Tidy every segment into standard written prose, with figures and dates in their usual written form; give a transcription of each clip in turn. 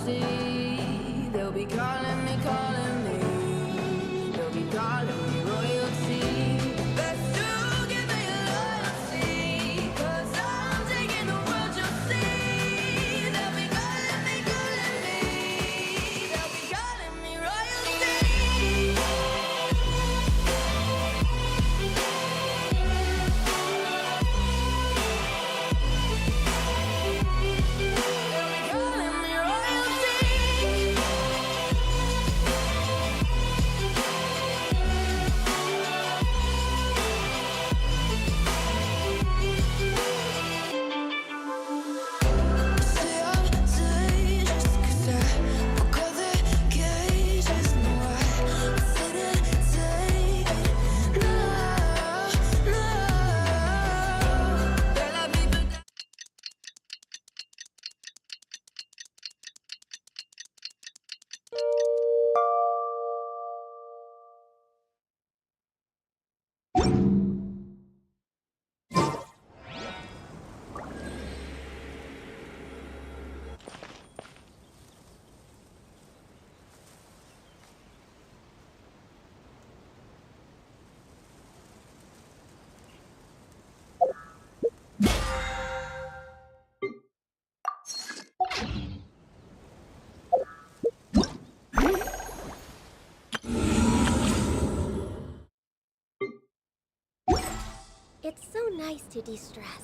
royalty. They'll be calling me, calling me. They'll be calling me royalty. Best to give me your loyalty, 'cause I'm taking the world, you'll see. They'll be calling me, calling me. They'll be calling me royalty. It's so nice to de-stress.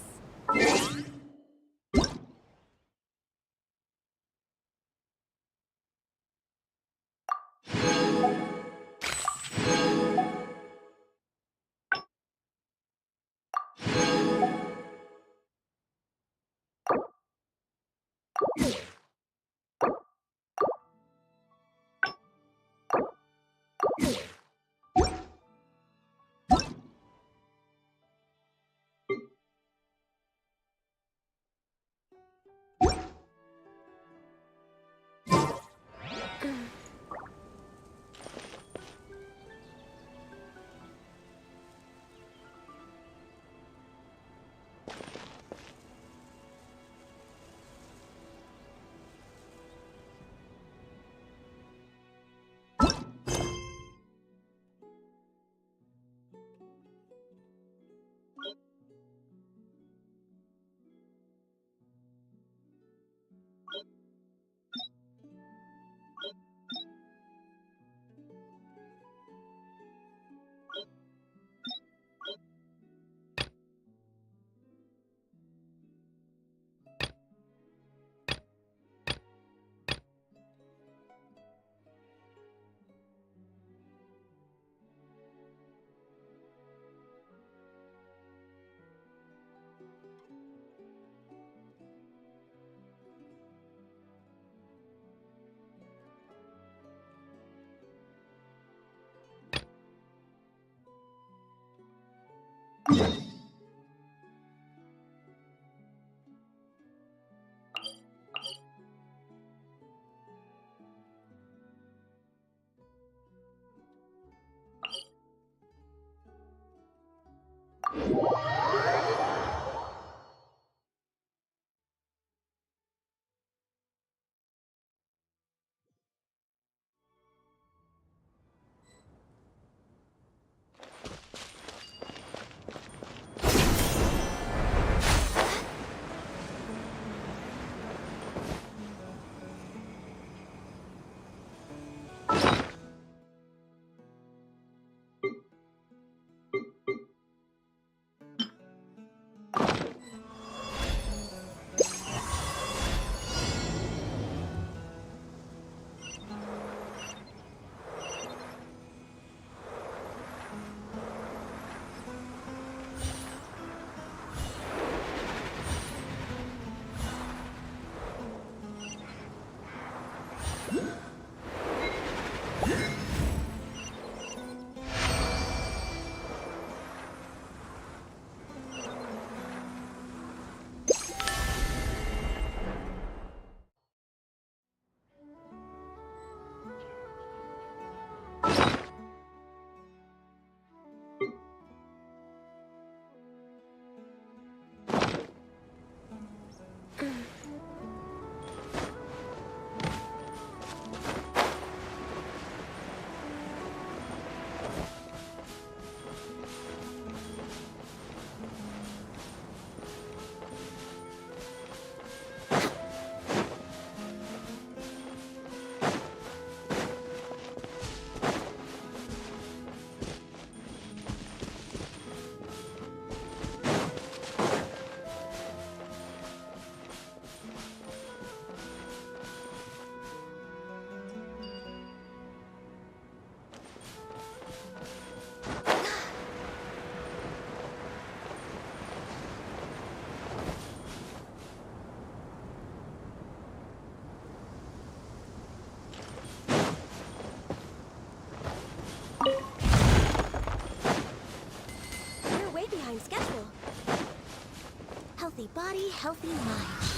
body, healthy mind.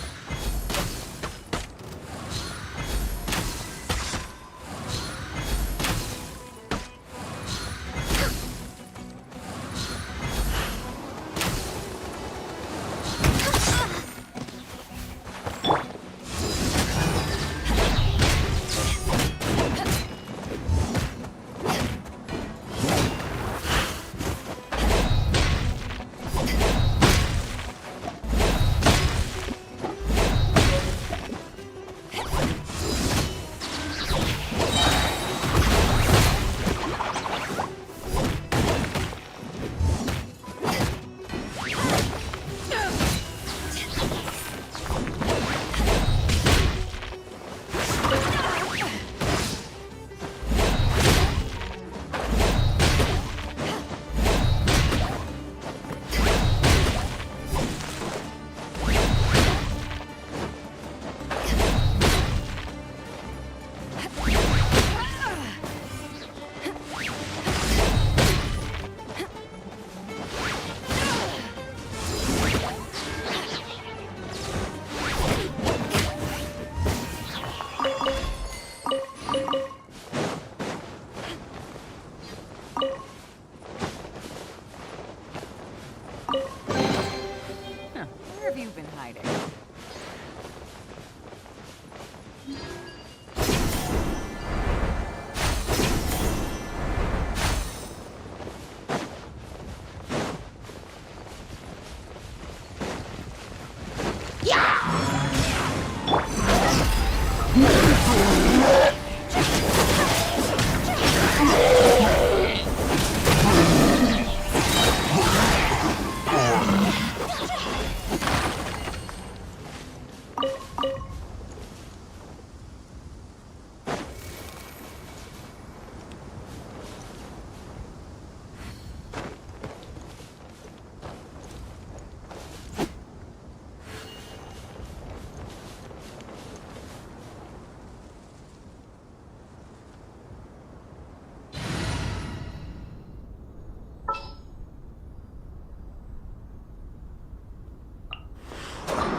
Huh. Where have you been hiding?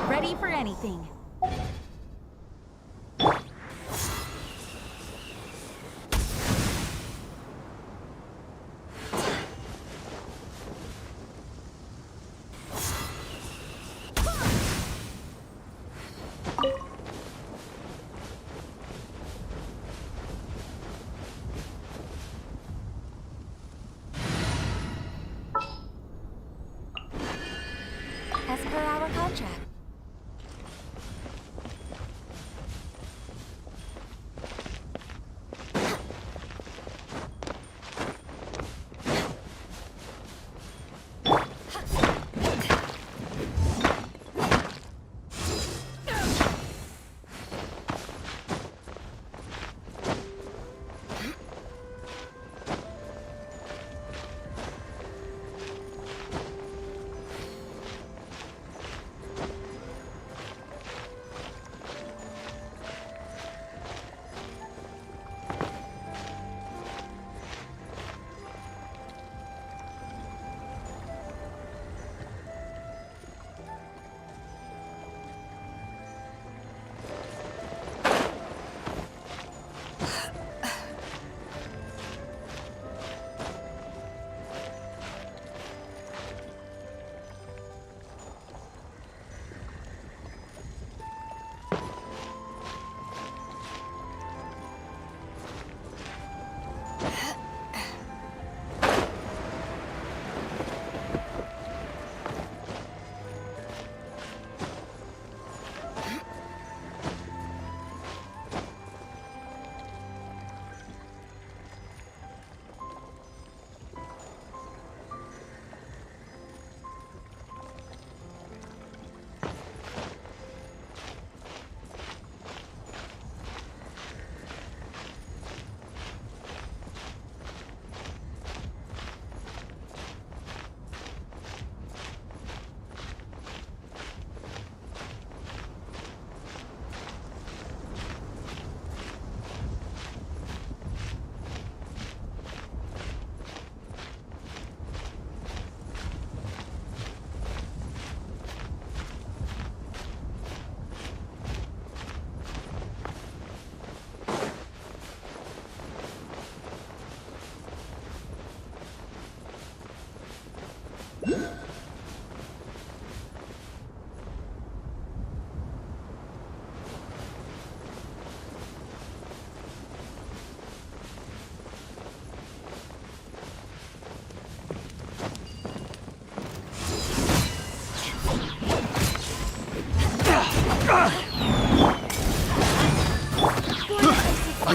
Ready for anything. As per our contract.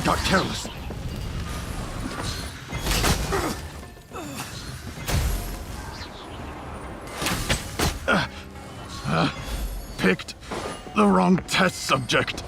got careless. Picked the wrong test subject.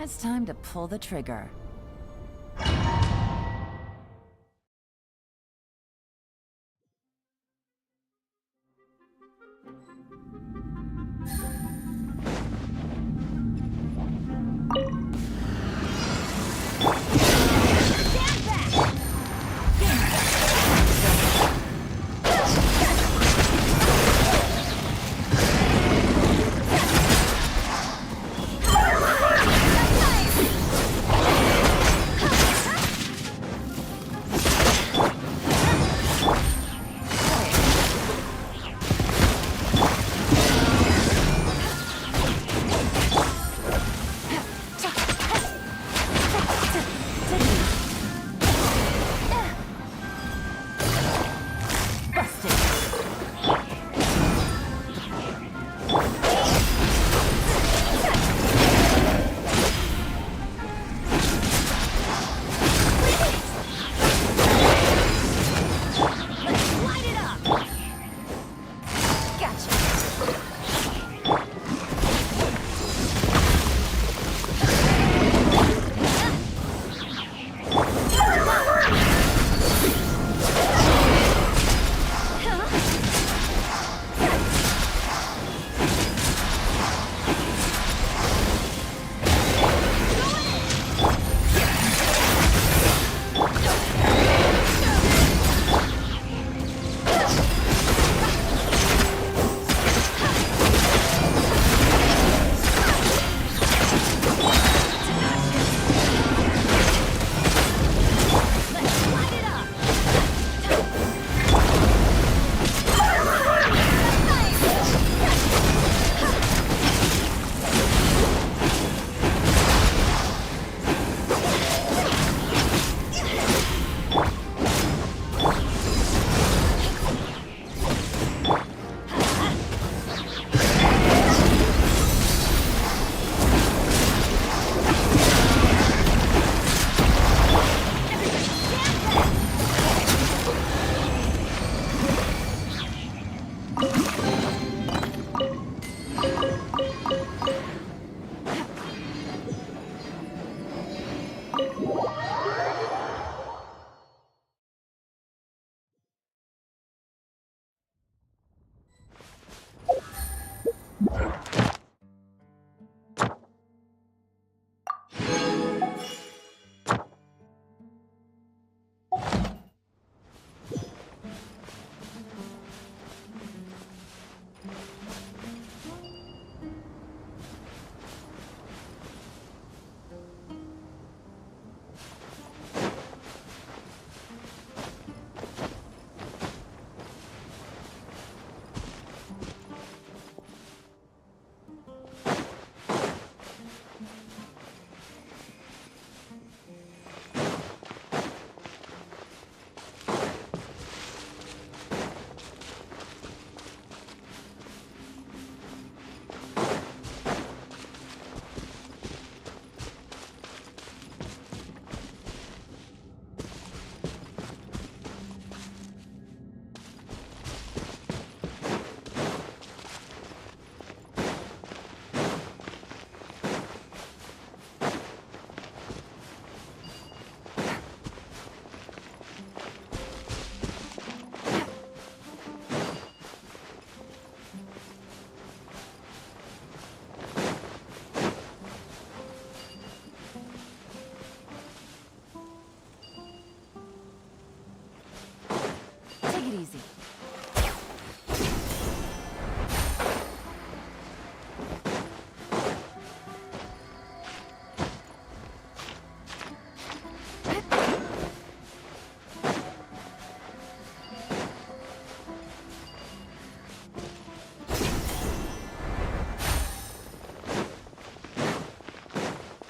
It's time to pull the trigger. easy.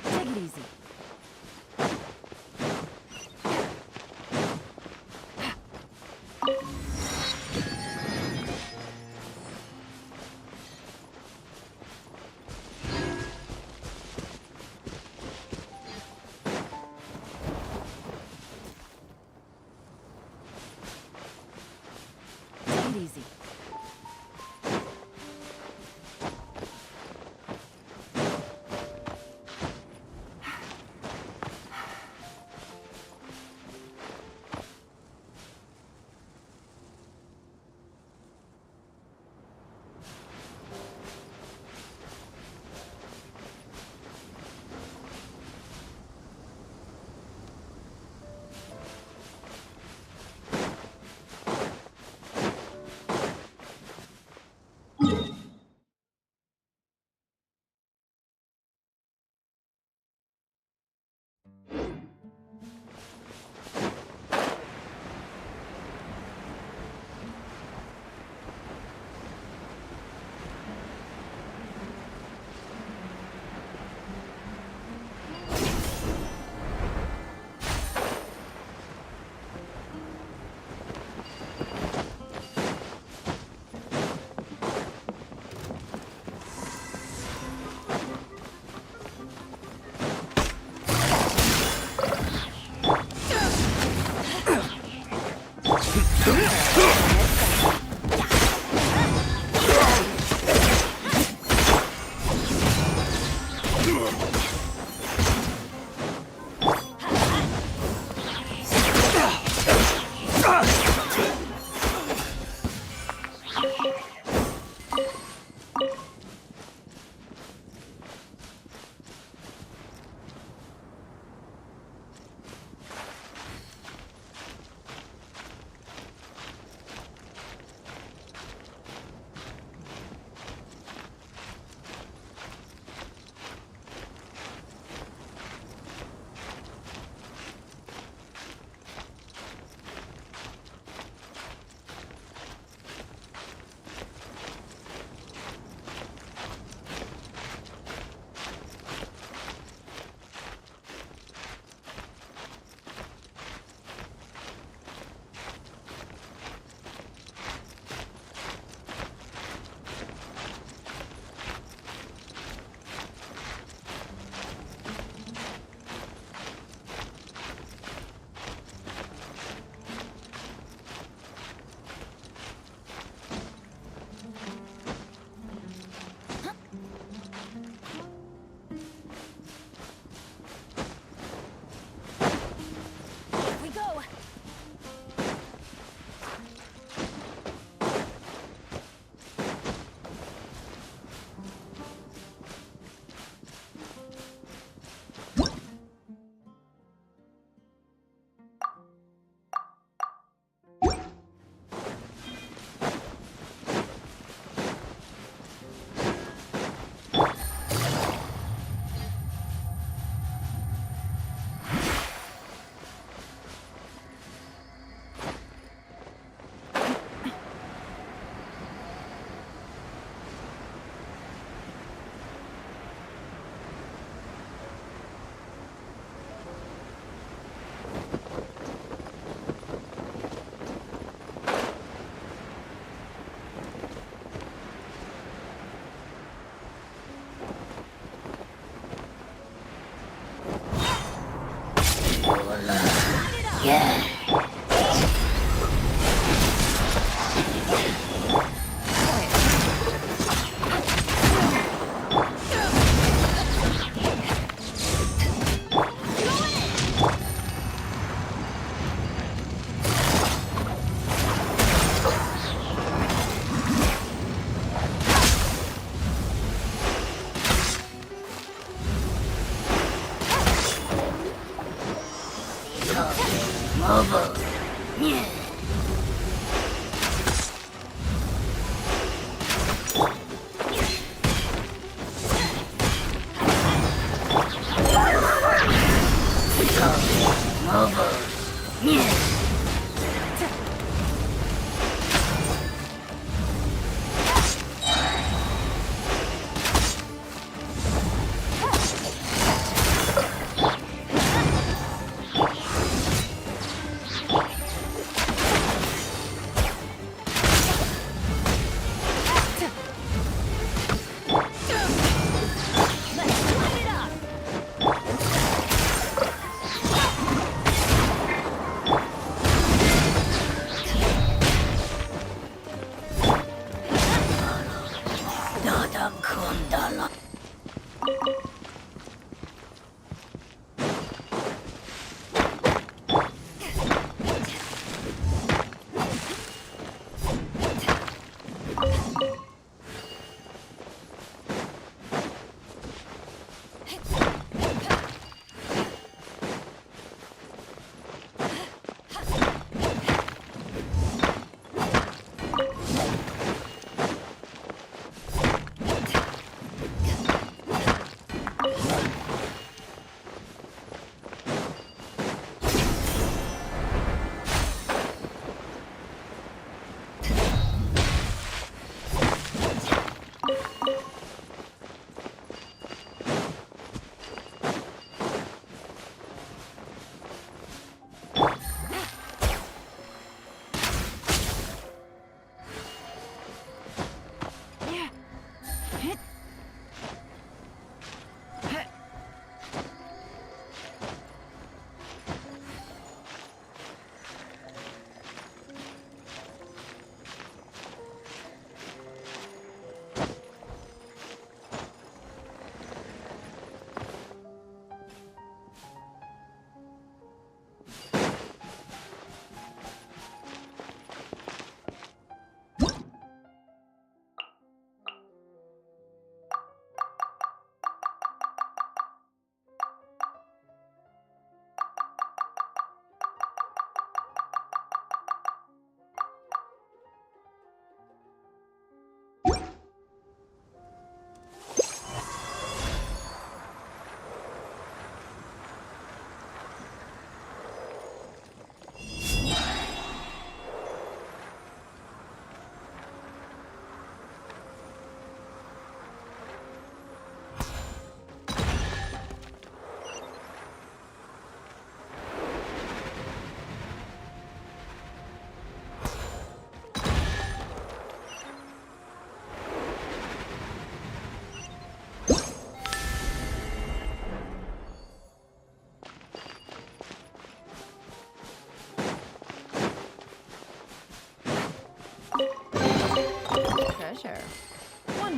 Take it easy. Take it easy.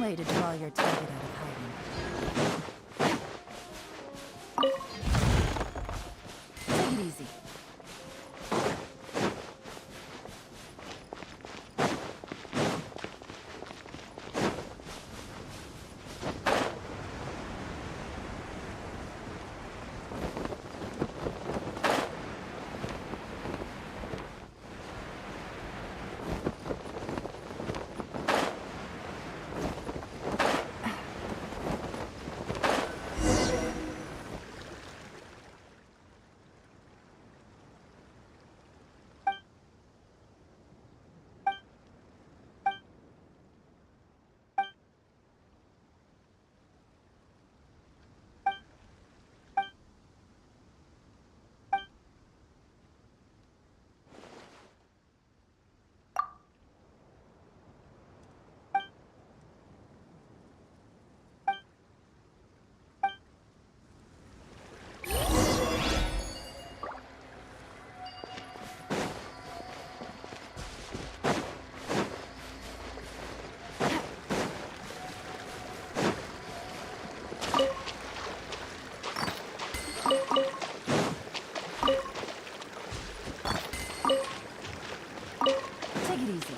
way to draw your target out of hiding. Take it easy. Take it easy.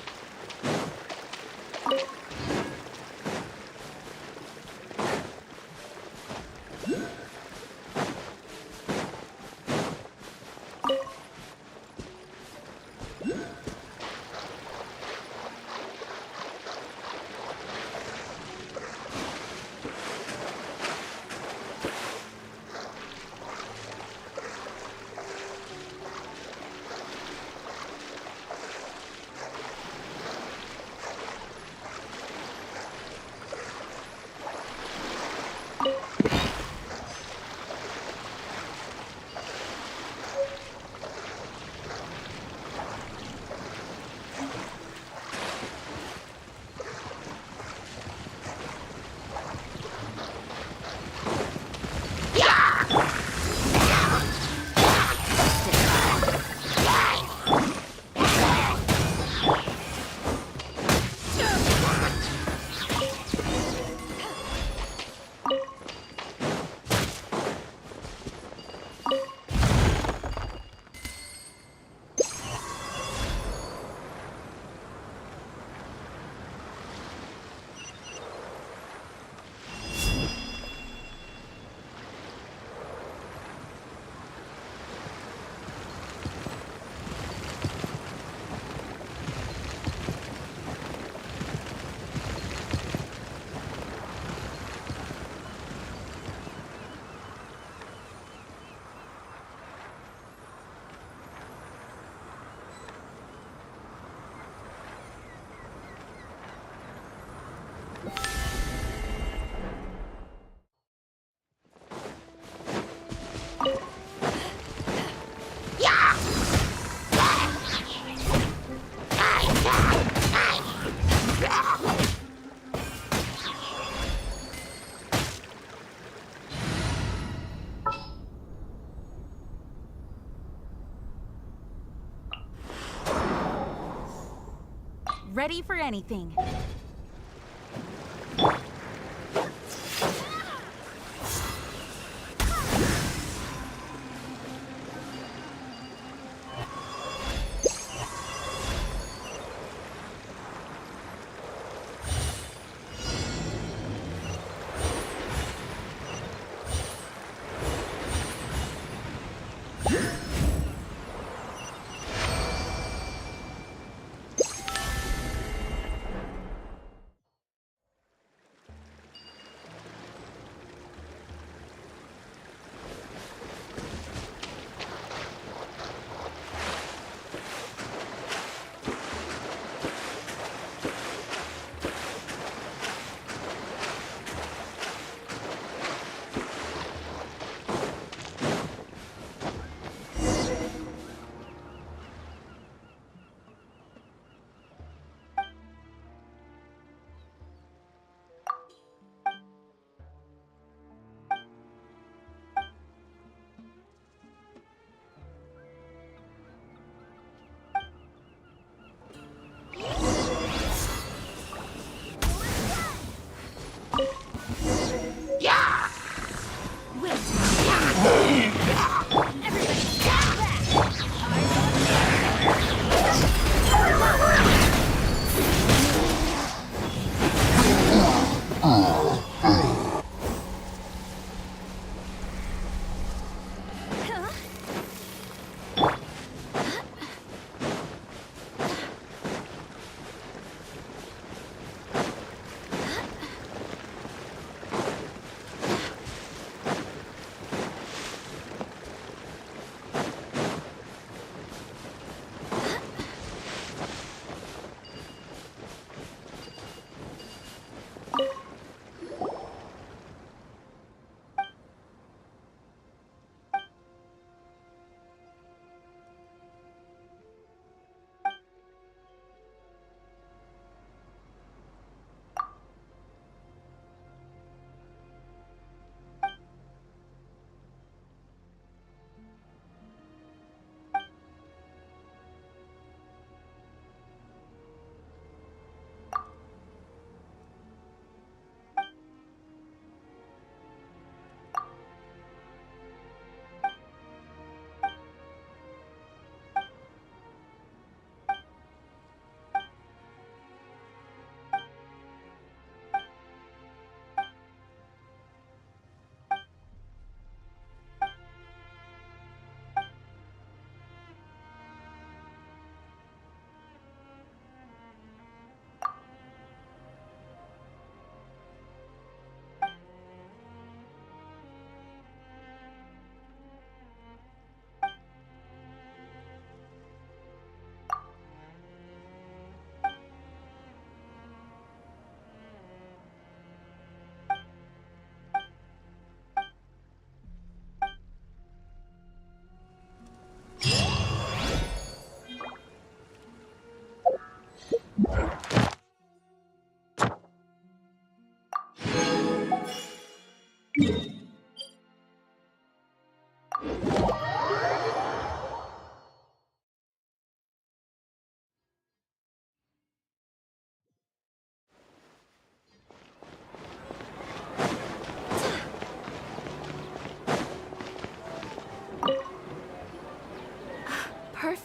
Ready for anything.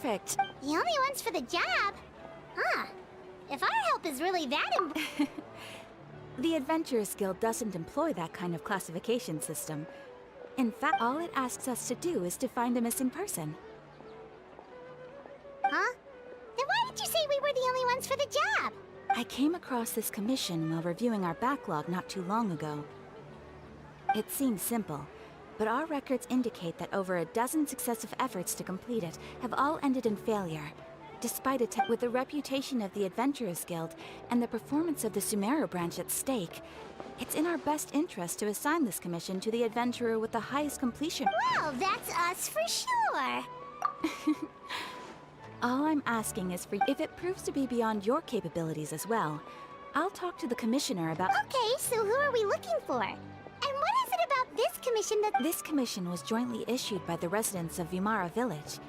perfect. The only ones for the job? Huh. If our help is really that The Adventurers Guild doesn't employ that kind of classification system. In fact, all it asks us to do is to find a missing person. Huh? Then why did you say we were the only ones for the job? I came across this commission while reviewing our backlog not too long ago. It seems simple, but our records indicate that over a dozen successive efforts to complete it have all ended in failure. Despite with the reputation of the Adventurers Guild and the performance of the Sumeru branch at stake, it's in our best interest to assign this commission to the adventurer with the highest completion. Well, that's us for sure. All I'm asking is for if it proves to be beyond your capabilities as well, I'll talk to the commissioner about. Okay, so who are we looking for? And what is it about this commission that... This commission was jointly issued by the residents of Vimara Village.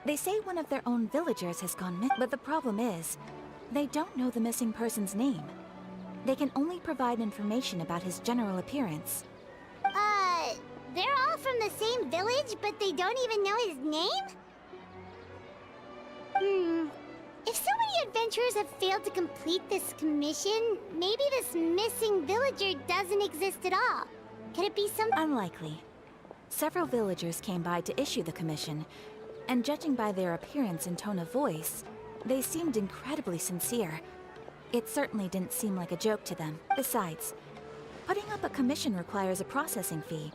They say one of their own villagers has gone missing, but the problem is, they don't know the missing person's name. They can only provide information about his general appearance. They're all from the same village, but they don't even know his name? If so many adventurers have failed to complete this commission, maybe this missing villager doesn't exist at all. Could it be some... Unlikely. Several villagers came by to issue the commission, and judging by their appearance and tone of voice, they seemed incredibly sincere. It certainly didn't seem like a joke to them. Besides, putting up a commission requires a processing fee.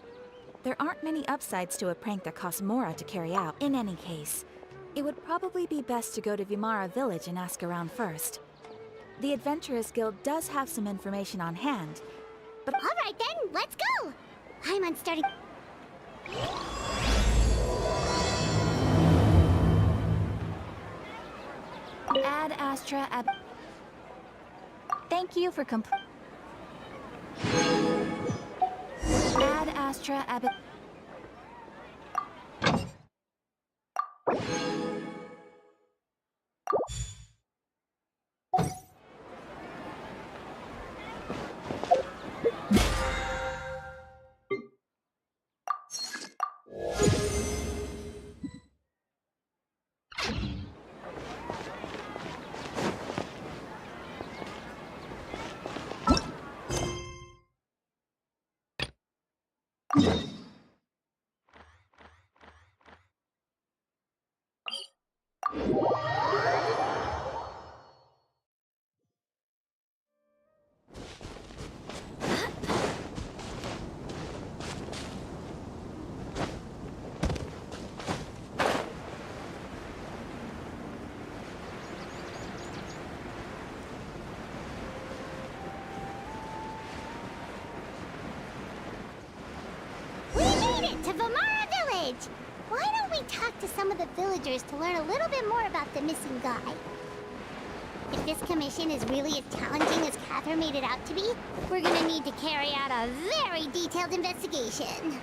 There aren't many upsides to a prank that costs Mora to carry out. In any case, it would probably be best to go to Vimara Village and ask around first. The Adventurers Guild does have some information on hand, but... Alright then, let's go! I'm on starting... Ad Astra Ab... Thank you for Ad Astra Ab... We made it to Vimara Village! Why don't we talk to some of the villagers to learn a little bit more about the missing guy? If this commission is really as challenging as Catherine made it out to be, we're gonna need to carry out a very detailed investigation.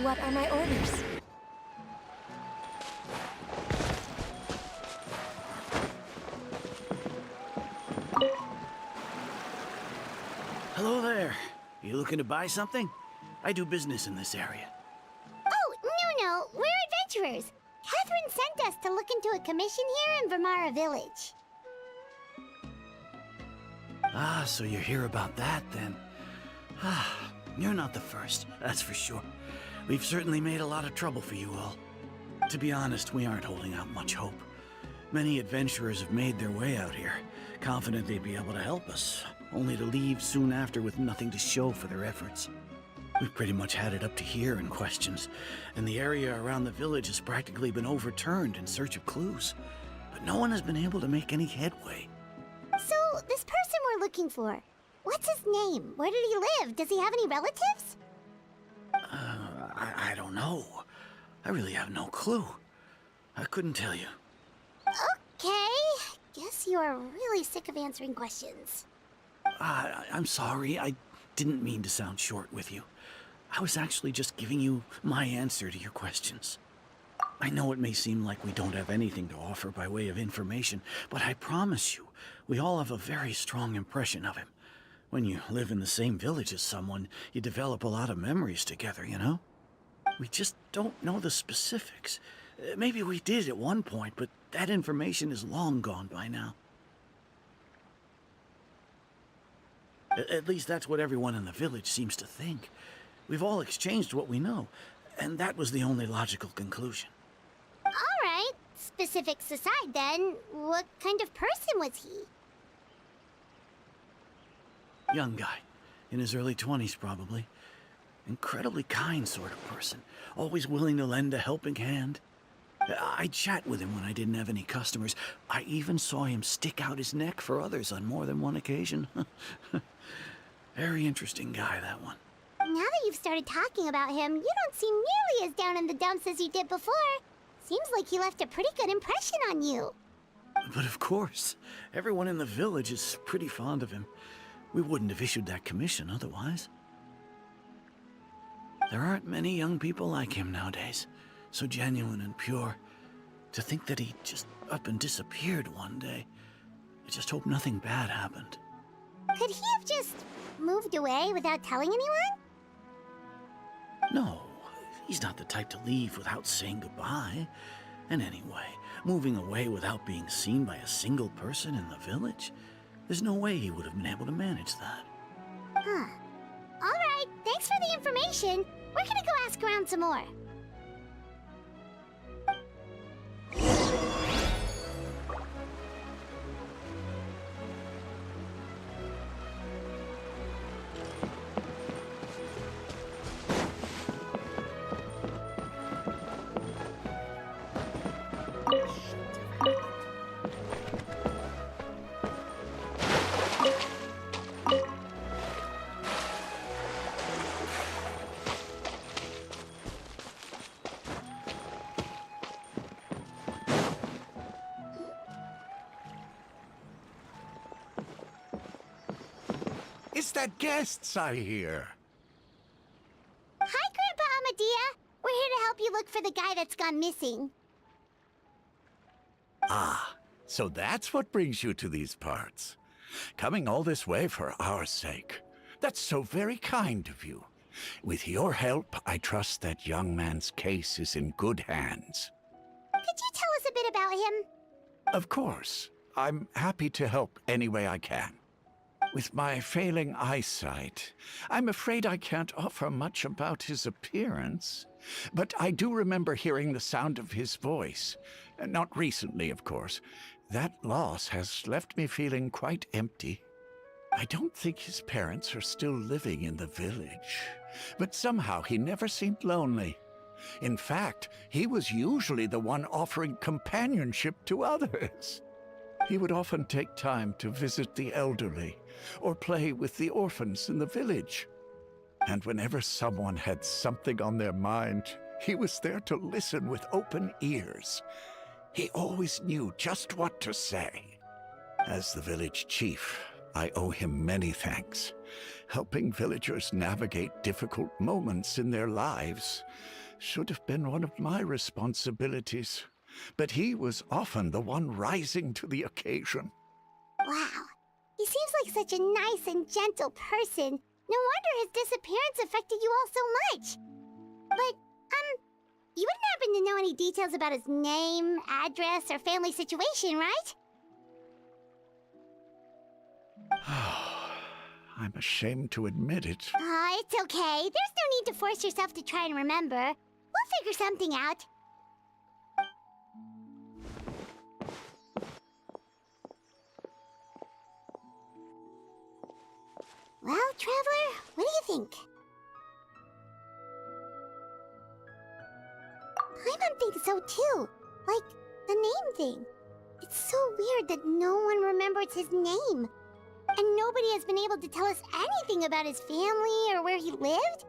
What are my orders? Hello there. You looking to buy something? I do business in this area. Oh, no, we're adventurers. Catherine sent us to look into a commission here in Vimara Village. Ah, so you're here about that then. Ah, you're not the first, that's for sure. We've certainly made a lot of trouble for you all. To be honest, we aren't holding out much hope. Many adventurers have made their way out here, confident they'd be able to help us, only to leave soon after with nothing to show for their efforts. We've pretty much had it up to here in questions, and the area around the village has practically been overturned in search of clues. But no one has been able to make any headway. So, this person we're looking for, what's his name? Where did he live? Does he have any relatives? I don't know. I really have no clue. I couldn't tell you. Okay, guess you are really sick of answering questions. I'm sorry, I didn't mean to sound short with you. I was actually just giving you my answer to your questions. I know it may seem like we don't have anything to offer by way of information, but I promise you, we all have a very strong impression of him. When you live in the same village as someone, you develop a lot of memories together, you know? We just don't know the specifics. Maybe we did at one point, but that information is long gone by now. At least that's what everyone in the village seems to think. We've all exchanged what we know, and that was the only logical conclusion. All right, specifics aside then, what kind of person was he? Young guy, in his early 20s probably. Incredibly kind sort of person, always willing to lend a helping hand. I'd chat with him when I didn't have any customers. I even saw him stick out his neck for others on more than one occasion. Very interesting guy, that one. Now that you've started talking about him, you don't seem nearly as down in the dumps as you did before. Seems like he left a pretty good impression on you. But of course, everyone in the village is pretty fond of him. We wouldn't have issued that commission otherwise. There aren't many young people like him nowadays, so genuine and pure. To think that he just up and disappeared one day. I just hope nothing bad happened. Could he have just moved away without telling anyone? No, he's not the type to leave without saying goodbye. And anyway, moving away without being seen by a single person in the village? There's no way he would have been able to manage that. Huh. All right, thanks for the information. We're gonna go ask around some more. It's that guests I hear. Hi, Grandpa Amadea. We're here to help you look for the guy that's gone missing. Ah, so that's what brings you to these parts. Coming all this way for our sake. That's so very kind of you. With your help, I trust that young man's case is in good hands. Could you tell us a bit about him? Of course. I'm happy to help any way I can. With my failing eyesight, I'm afraid I can't offer much about his appearance. But I do remember hearing the sound of his voice. Not recently, of course. That loss has left me feeling quite empty. I don't think his parents are still living in the village. But somehow he never seemed lonely. In fact, he was usually the one offering companionship to others. He would often take time to visit the elderly or play with the orphans in the village. And whenever someone had something on their mind, he was there to listen with open ears. He always knew just what to say. As the village chief, I owe him many thanks. Helping villagers navigate difficult moments in their lives should have been one of my responsibilities. But he was often the one rising to the occasion. Wow. He seems like such a nice and gentle person. No wonder his disappearance affected you all so much. But, you wouldn't happen to know any details about his name, address, or family situation, right? I'm ashamed to admit it. It's okay. There's no need to force yourself to try and remember. We'll figure something out. Well, Traveler, what do you think? Paimon thinks so too. Like, the name thing. It's so weird that no one remembers his name. And nobody has been able to tell us anything about his family or where he lived.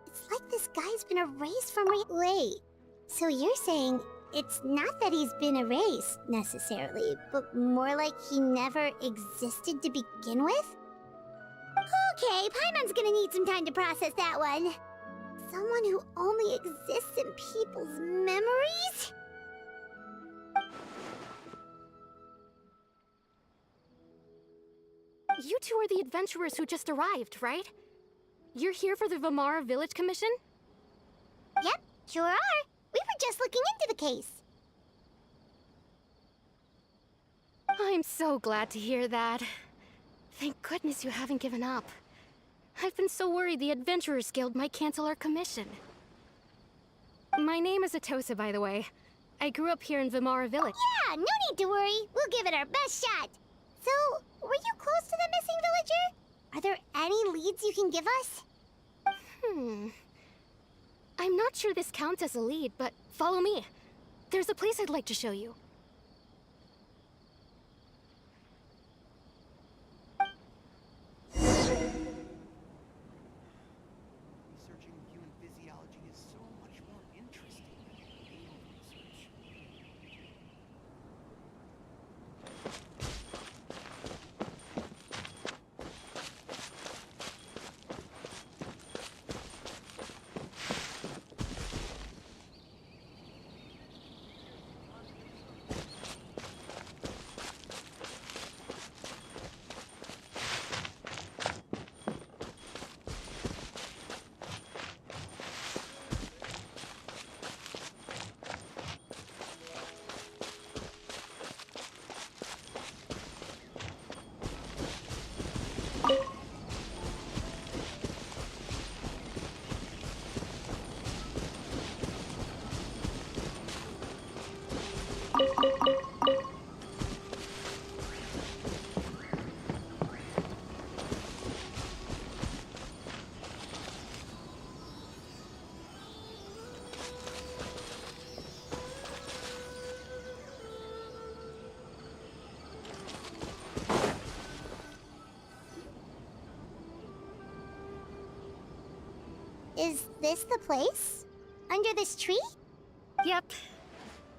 It's like this guy's been erased from Wait, so you're saying it's not that he's been erased, necessarily, but more like he never existed to begin with? Okay, Paimon's gonna need some time to process that one. Someone who only exists in people's memories? You two are the adventurers who just arrived, right? You're here for the Vamara Village Commission? Yep, sure are. We were just looking into the case. I'm so glad to hear that. Thank goodness you haven't given up. I've been so worried the Adventurers Guild might cancel our commission. My name is Atosa, by the way. I grew up here in Vamara Village. Yeah, no need to worry. We'll give it our best shot. So, were you close to the missing villager? Are there any leads you can give us? I'm not sure this counts as a lead, but follow me. There's a place I'd like to show you. Researching human physiology is so much more interesting than alien research. Is this the place? Under this tree? Yep.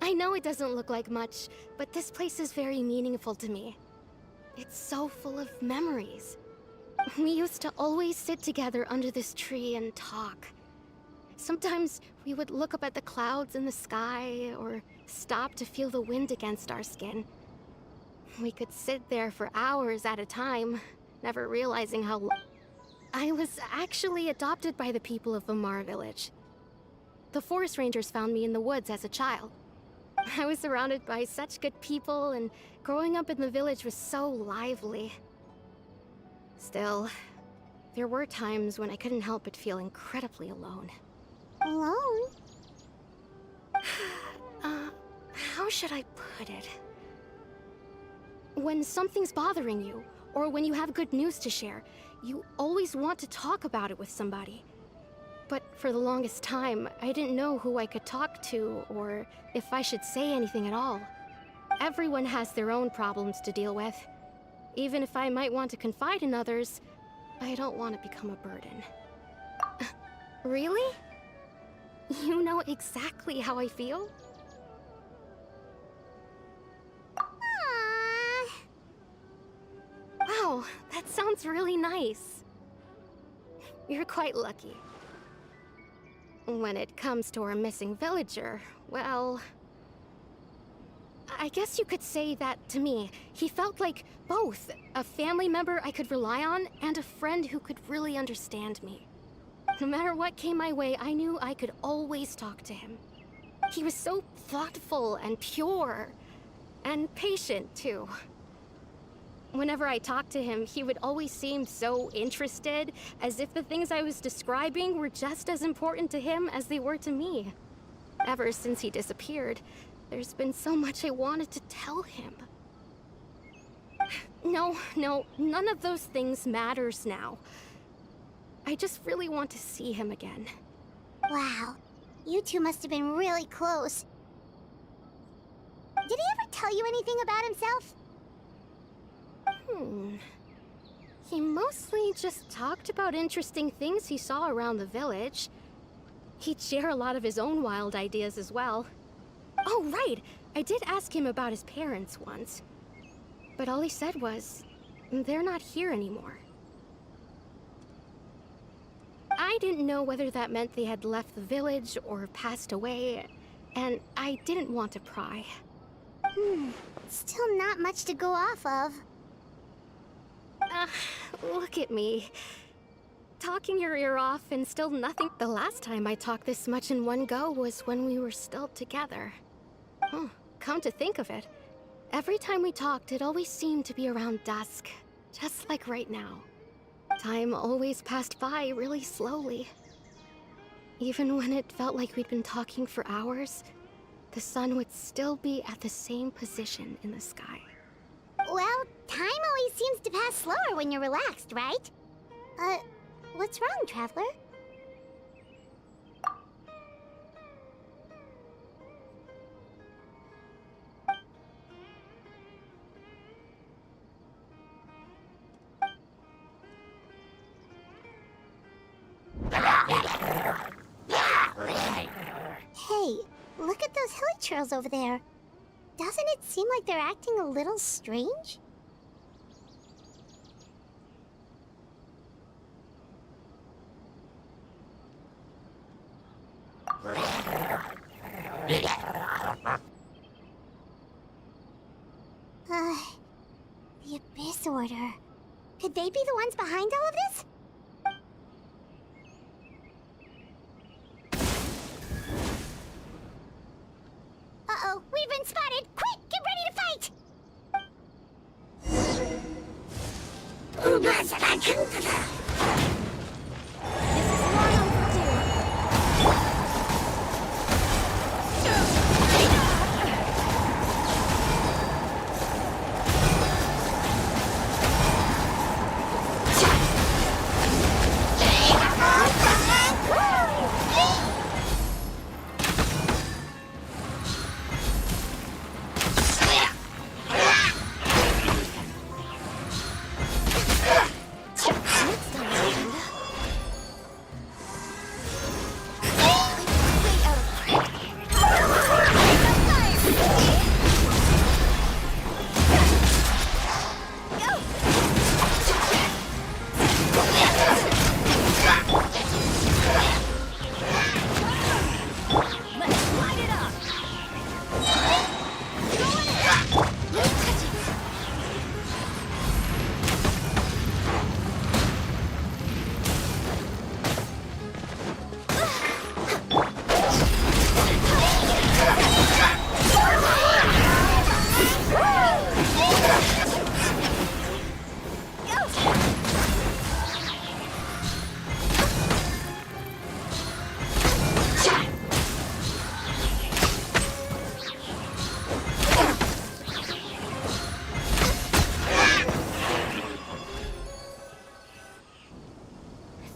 I know it doesn't look like much, but this place is very meaningful to me. It's so full of memories. We used to always sit together under this tree and talk. Sometimes we would look up at the clouds in the sky, or stop to feel the wind against our skin. We could sit there for hours at a time, never realizing how I was actually adopted by the people of Vamara Village. The forest rangers found me in the woods as a child. I was surrounded by such good people, and growing up in the village was so lively. Still, there were times when I couldn't help but feel incredibly alone. Alone? How should I put it? When something's bothering you, or when you have good news to share, you always want to talk about it with somebody. But for the longest time, I didn't know who I could talk to, or if I should say anything at all. Everyone has their own problems to deal with. Even if I might want to confide in others, I don't want to become a burden. Really? You know exactly how I feel? Aww. Wow, that sounds really nice. You're quite lucky. When it comes to our missing villager, well, I guess you could say that to me. He felt like both a family member I could rely on and a friend who could really understand me. No matter what came my way, I knew I could always talk to him. He was so thoughtful and pure, and patient too. Whenever I talked to him, he would always seem so interested, as if the things I was describing were just as important to him as they were to me. Ever since he disappeared, there's been so much I wanted to tell him. No, none of those things matters now. I just really want to see him again. Wow, you two must have been really close. Did he ever tell you anything about himself? He mostly just talked about interesting things he saw around the village. He'd share a lot of his own wild ideas as well. Oh, right! I did ask him about his parents once. But all he said was, they're not here anymore. I didn't know whether that meant they had left the village or passed away, and I didn't want to pry. Still not much to go off of. Look at me. Talking your ear off and still nothing. The last time I talked this much in one go was when we were still together. Come to think of it, every time we talked, it always seemed to be around dusk, just like right now. Time always passed by really slowly. Even when it felt like we'd been talking for hours, the sun would still be at the same position in the sky. Well, time always seems to pass slower when you're relaxed, right? What's wrong, Traveler? Hey, look at those hilly trails over there. Doesn't it seem like they're acting a little strange? The Abyss Order. Could they be the ones behind all of this? Uh-oh, we've been spotted! Quick, get ready to fight!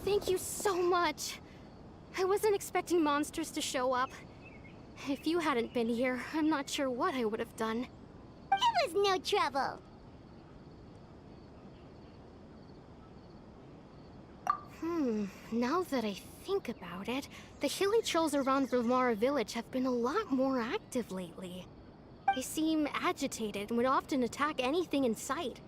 Thank you so much. I wasn't expecting monsters to show up. If you hadn't been here, I'm not sure what I would have done. It was no trouble. Now that I think about it, the hilly trolls around Vilmara village have been a lot more active lately. They seem agitated and would often attack anything in sight.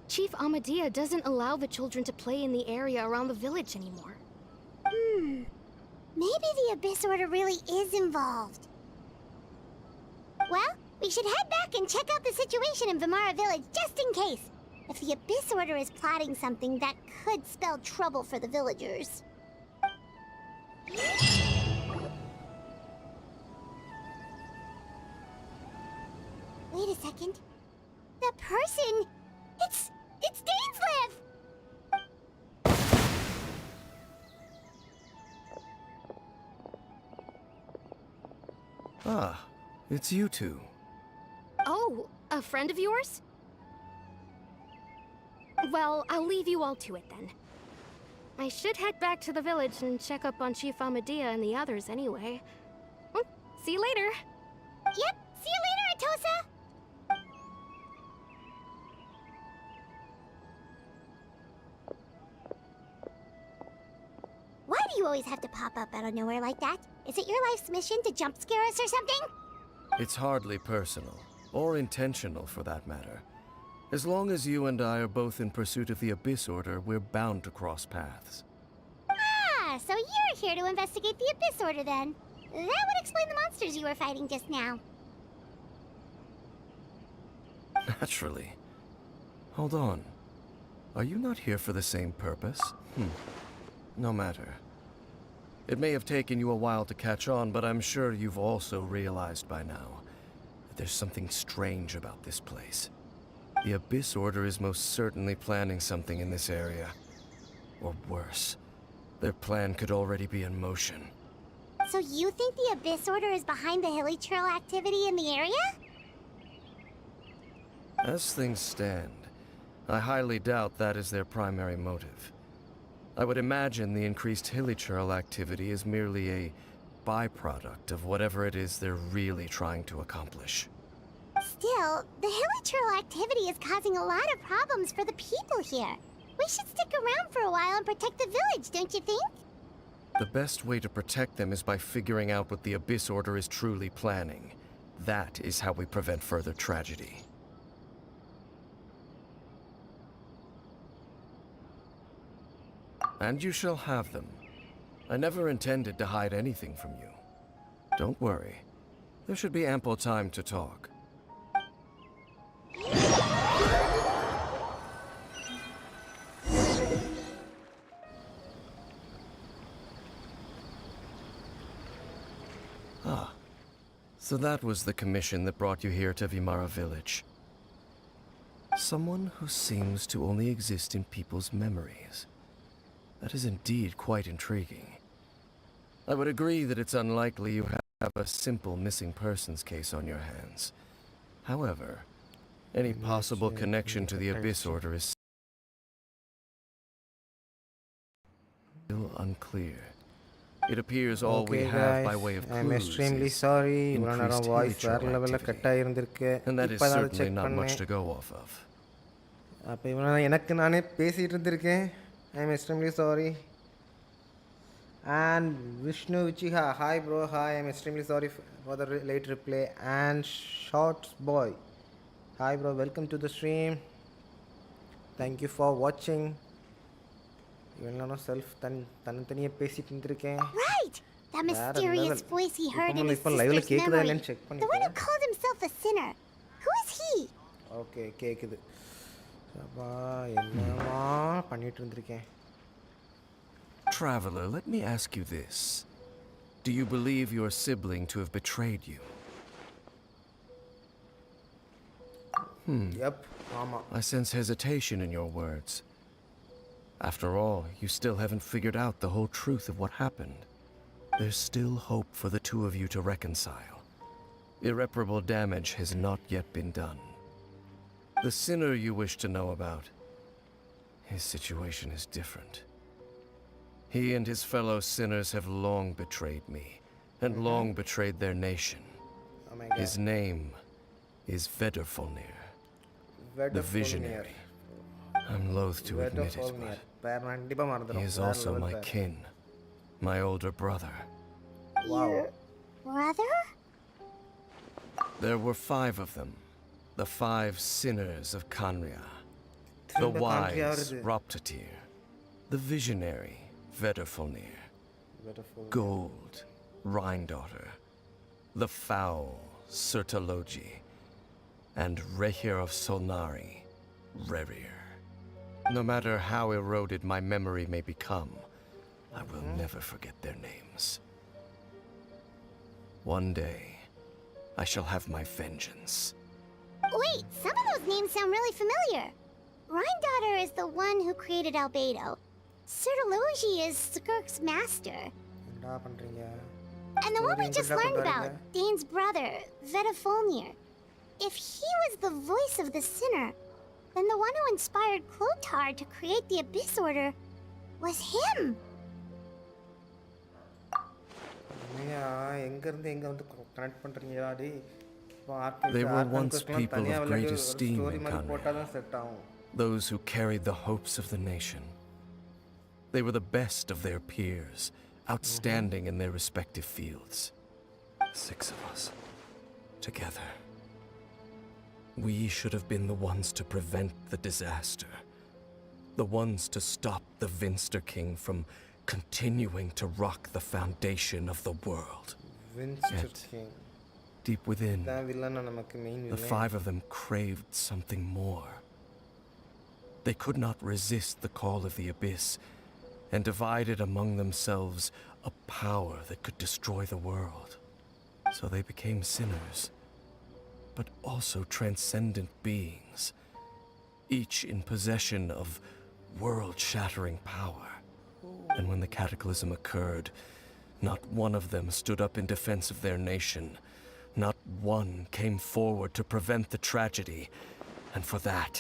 Chief Amadea doesn't allow the children to play in the area around the village anymore. Maybe the Abyss Order really is involved. Well, we should head back and check out the situation in Vilmara village just in case. If the Abyss Order is plotting something, that could spell trouble for the villagers. Wait a second. The person... It's Dainsleif! Ah, it's you two. Oh, a friend of yours? Well, I'll leave you all to it then. I should head back to the village and check up on Chief Amadea and the others anyway. Well, see you later. Yep, see you later, Atosa! Why do you always have to pop up out of nowhere like that? Is it your life's mission to jump scare us or something? It's hardly personal, or intentional for that matter. As long as you and I are both in pursuit of the Abyss Order, we're bound to cross paths. Ah, so you're here to investigate the Abyss Order then. That would explain the monsters you were fighting just now. Naturally. Hold on. Are you not here for the same purpose? No matter. It may have taken you a while to catch on, but I'm sure you've also realized by now that there's something strange about this place. The Abyss Order is most certainly planning something in this area. Or worse, their plan could already be in motion. So you think the Abyss Order is behind the hilly trail activity in the area? As things stand, I highly doubt that is their primary motive. I would imagine the increased hilly trail activity is merely a byproduct of whatever it is they're really trying to accomplish. Still, the hilly trail activity is causing a lot of problems for the people here. We should stick around for a while and protect the village, don't you think? The best way to protect them is by figuring out what the Abyss Order is truly planning. That is how we prevent further tragedy. And you shall have them. I never intended to hide anything from you. Don't worry. There should be ample time to talk. Ah. So that was the commission that brought you here to Vimara village. Someone who seems to only exist in people's memories. That is indeed quite intriguing. I would agree that it's unlikely you have a simple missing persons case on your hands. However, any possible connection to the Abyss Order is still unclear. It appears all we have by way of clues I'm extremely is sorry. increased voice hilly trail level activity. And that is certainly not much to go off of. அப்போ இவனை எனக்கு நானே பேசிட்டு இருந்திருக்கேன். I'm extremely sorry. And Vishnu Uchiha, hi bro, hi. I'm extremely sorry for the late replay. And Shorts Boy, hi bro, welcome to the stream. Thank you for watching. இவன் நானும் self தனித்தனியாக பேசிட்டு இருந்திருக்கேன். Right! That mysterious voice he heard in his லைவ்ல sister's கேக்குதா memory. இல்லைன்னு check The one பண்ணிட்டேன். who called himself a sinner. Who is he? Okay கேக்குது. அப்பா என்னமா பண்ணிட்டு இருந்திருக்கேன். Traveler, let me ask you this. Do you believe your sibling to have betrayed you? Yep, ஆமா. I sense hesitation in your words. After all, you still haven't figured out the whole truth of what happened. There's still hope for the two of you to reconcile. Irreparable damage has not yet been done. The sinner you wish to know about, his situation is different. He and his fellow sinners have long betrayed me, and long betrayed their nation. Oh my God. His name is Vedrfolnir, the Visionary. I'm loath to admit it, but he is also my kin, my older brother. Wow. Brother? There were 5 of them, the 5 sinners of Kanria. The wise Roptatir, the visionary Vedrfolnir, Gold, Rhine-daughter, the foul Sertalogi, and Rehir of Solnari, Rerir. No matter how eroded my memory may become, I will never forget their names. One day, I shall have my vengeance. Wait, some of those names sound really familiar. Rhine is the one who created Albedo. Sertology is Skirk's master. என்னடா பண்றீங்க? And the one we Story just include learned பண்றாங்க. about, Dane's brother, Vetafolnir. If he was the voice of the sinner, then the one who inspired Clothar to create the Abyss Order was him. நீங்க எங்க இருந்து எங்க வந்து connect பண்றீங்கடா டேய்? They were once people of great esteem story in மாதிரி Conrad. போட்டா தான் set ஆகும். Those who carried the hopes of the nation. They were the best of their peers, outstanding in their respective fields. 6 of us, together. We should have been the ones to prevent the disaster. The ones to stop the Vinster King from continuing to rock the foundation of the world. Vinster Yet, King. deep within, தான் வில்லனா நமக்கு main the 5 of them craved something more. They could not resist the call of the Abyss, and divided among themselves a power that could destroy the world. So they became sinners, but also transcendent beings, each in possession of world-shattering power. And when the cataclysm occurred, not one of them stood up in defense of their nation. Not one came forward to prevent the tragedy, and for that,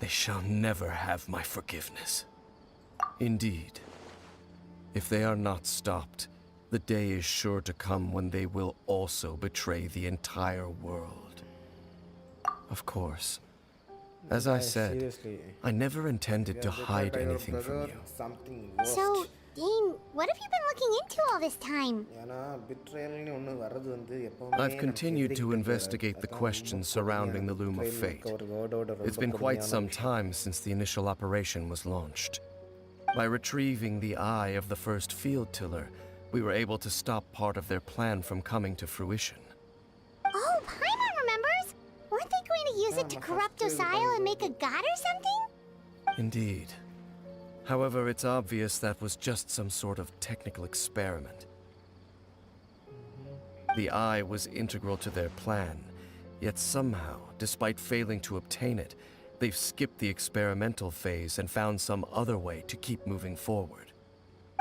they shall never have my forgiveness. Indeed, if they are not stopped, the day is sure to come when they will also betray the entire world. Of course, as I said, seriously. I never intended to hide anything from you. Something worst. So, Dane, what have you been looking into all this time? ஏன்னா betrayalனு ஒன்னு வரது வந்து எப்பவுமே I've continued to investigate the questions surrounding the Loom of Fate. It's been quite some time since the initial operation was launched. By retrieving the eye of the first field tiller, we were able to stop part of their plan from coming to fruition. Oh, Paimon remembers! Weren't they going to use it to corrupt Osial and make a god or something? Indeed. However, it's obvious that was just some sort of technical experiment. The eye was integral to their plan, yet somehow, despite failing to obtain it, they've skipped the experimental phase and found some other way to keep moving forward.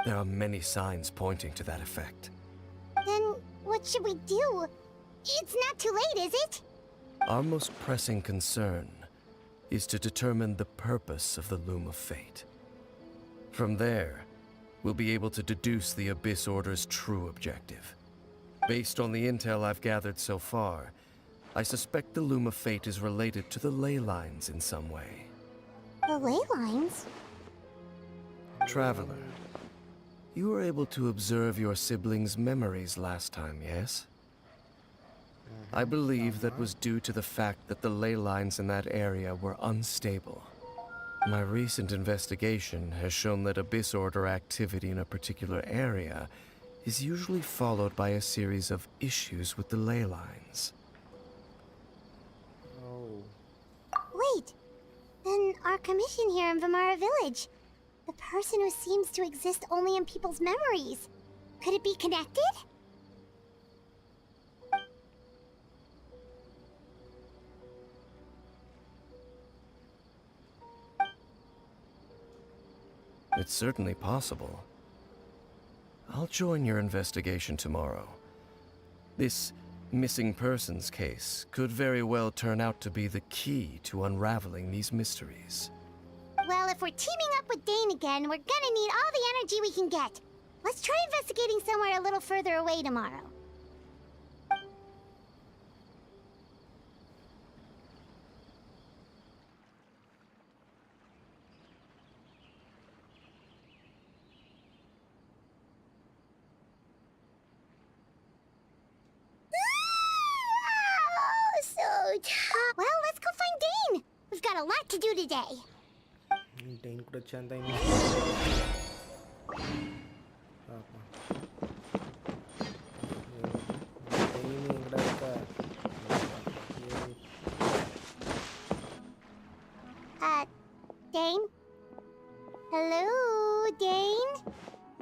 There are many signs pointing to that effect. Then, what should we do? It's not too late, is it? Our most pressing concern is to determine the purpose of the Loom of Fate. From there, we'll be able to deduce the Abyss Order's true objective. Based on the intel I've gathered so far, I suspect the Loom of Fate is related to the ley lines in some way. The ley lines? Traveler, you were able to observe your siblings' memories last time, yes? I believe that was due to the fact that the ley lines in that area were unstable. My recent investigation has shown that Abyss Order activity in a particular area is usually followed by a series of issues with the ley lines. Oh. Wait, then our commission here in Vamara Village, the person who seems to exist only in people's memories, could it be connected? It's certainly possible. I'll join your investigation tomorrow. This missing persons case could very well turn out to be the key to unraveling these mysteries. Well, if we're teaming up with Dane again, we're gonna need all the energy we can get. Let's try investigating somewhere a little further away tomorrow. Well, let's go find Dane. We've got a lot to do today. Dane கூட சேர்ந்தா Dane? Hello, Dane?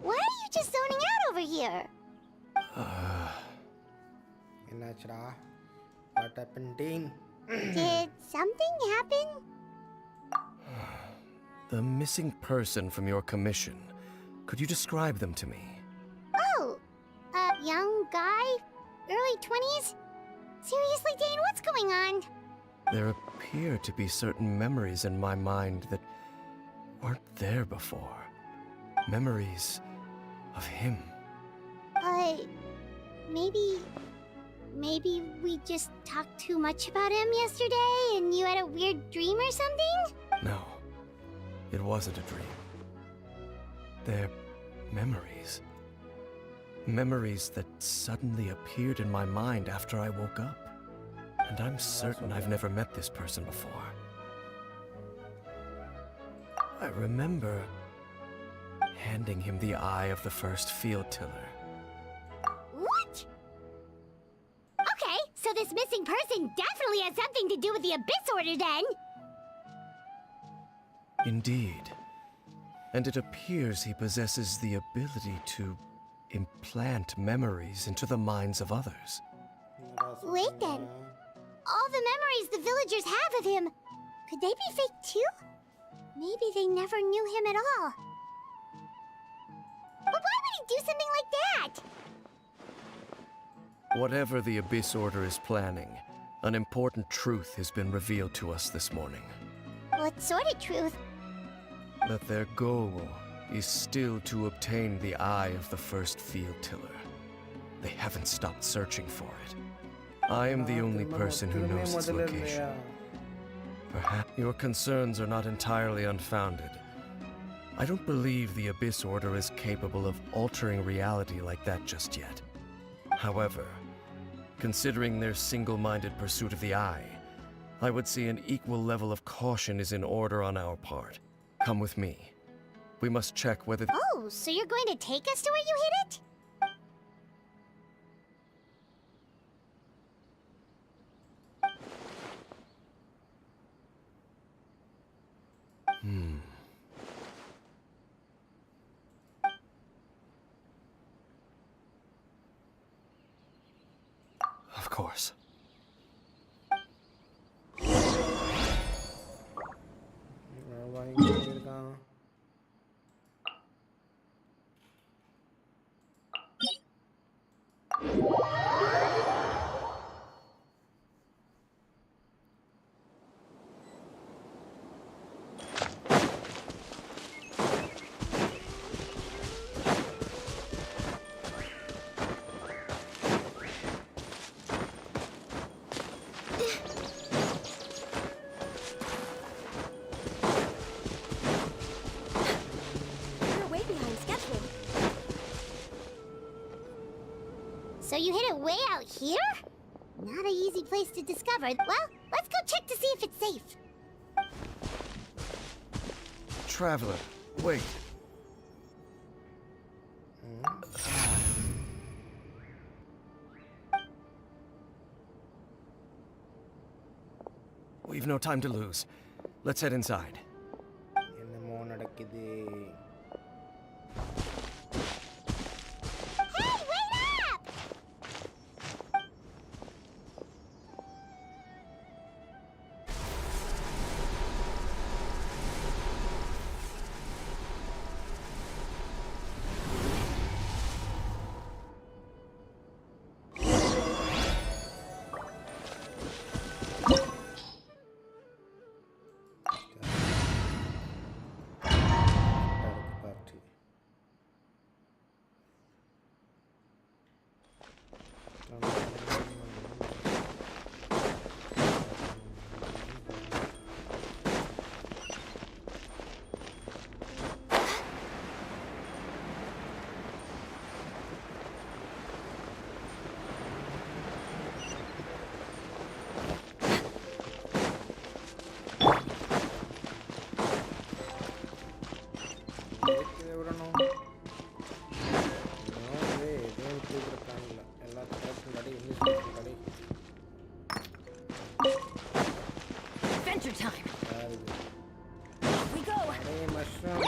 Why are you just zoning out over here? என்னாச்சுடா? What happened, Dane? Did something happen? The missing person from your commission. Could you describe them to me? Oh, a young guy, early 20s? Seriously, Dane, what's going on? There appear to be certain memories in my mind that weren't there before. Memories of him. Maybe we just talked too much about him yesterday and you had a weird dream or something? No, it wasn't a dream. They're memories. Memories that suddenly appeared in my mind after I woke up. And I'm certain I've never met this person before. I remember handing him the eye of the first field tiller. What? Okay, so this missing person definitely has something to do with the Abyss Order then. Indeed. And it appears he possesses the ability to implant memories into the minds of others. Wait then. All the memories the villagers have of him, could they be fake too? Maybe they never knew him at all. But why would he do something like that? Whatever the Abyss Order is planning, an important truth has been revealed to us this morning. What sort of truth? That their goal is still to obtain the eye of the first field tiller. They haven't stopped searching for it. I am the only person who knows its location. Perhaps your concerns are not entirely unfounded. I don't believe the Abyss Order is capable of altering reality like that just yet. However, considering their single-minded pursuit of the eye, I would say an equal level of caution is in order on our part. Come with me. We must check whether... Oh, so you're going to take us to where you hid it? Of course. So you hid it way out here? Not an easy place to discover. Well, let's go check to see if it's safe. Traveler, wait. We've no time to lose. Let's head inside. என்னமோ நடக்குது. Hey, wait up! Adventure time. Off we go. Hey, mushroom.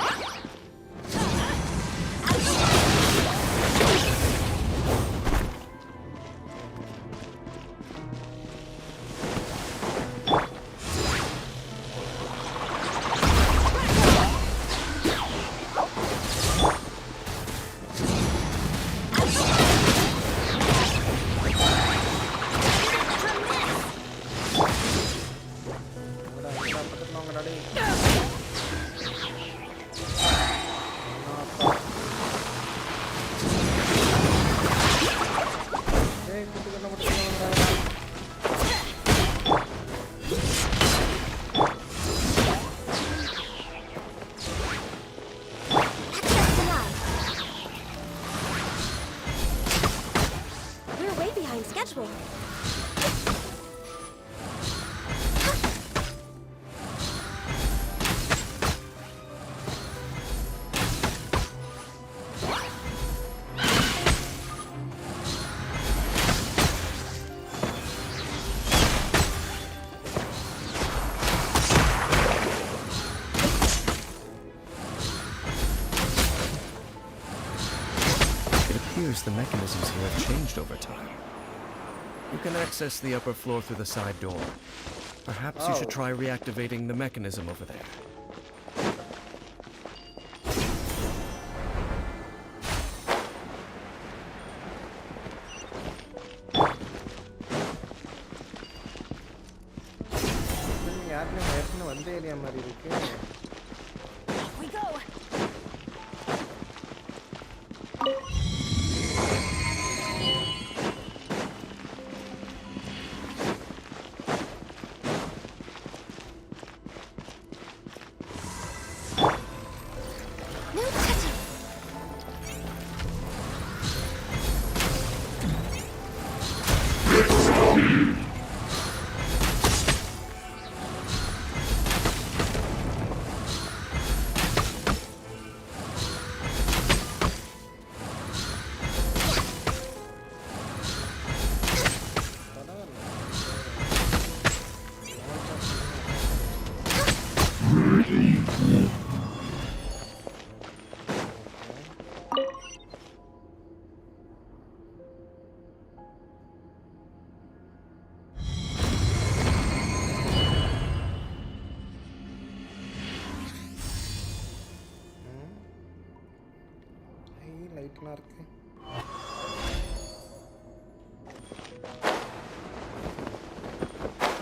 We're way behind schedule. The mechanisms here have changed over time. You can access the upper floor through the side door. Perhaps you should try reactivating the mechanism over there. We go.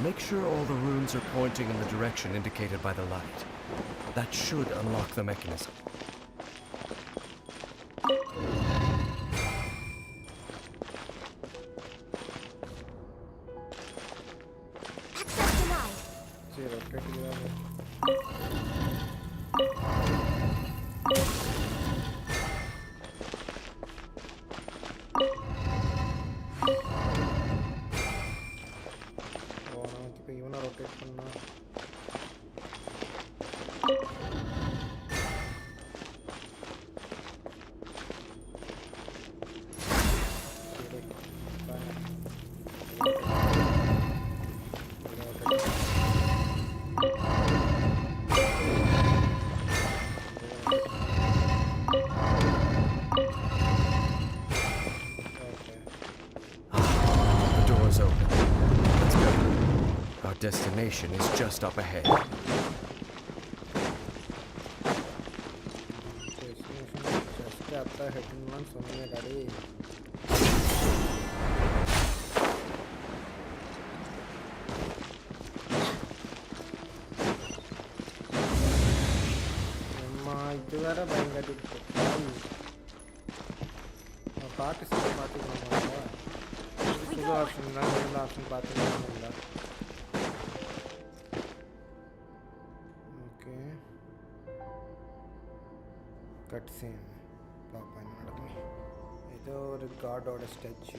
Make sure all the runes are pointing in the direction indicated by the light. That should unlock the mechanism. Access denied. Destination is just up ahead. Cutscene. God or a statue.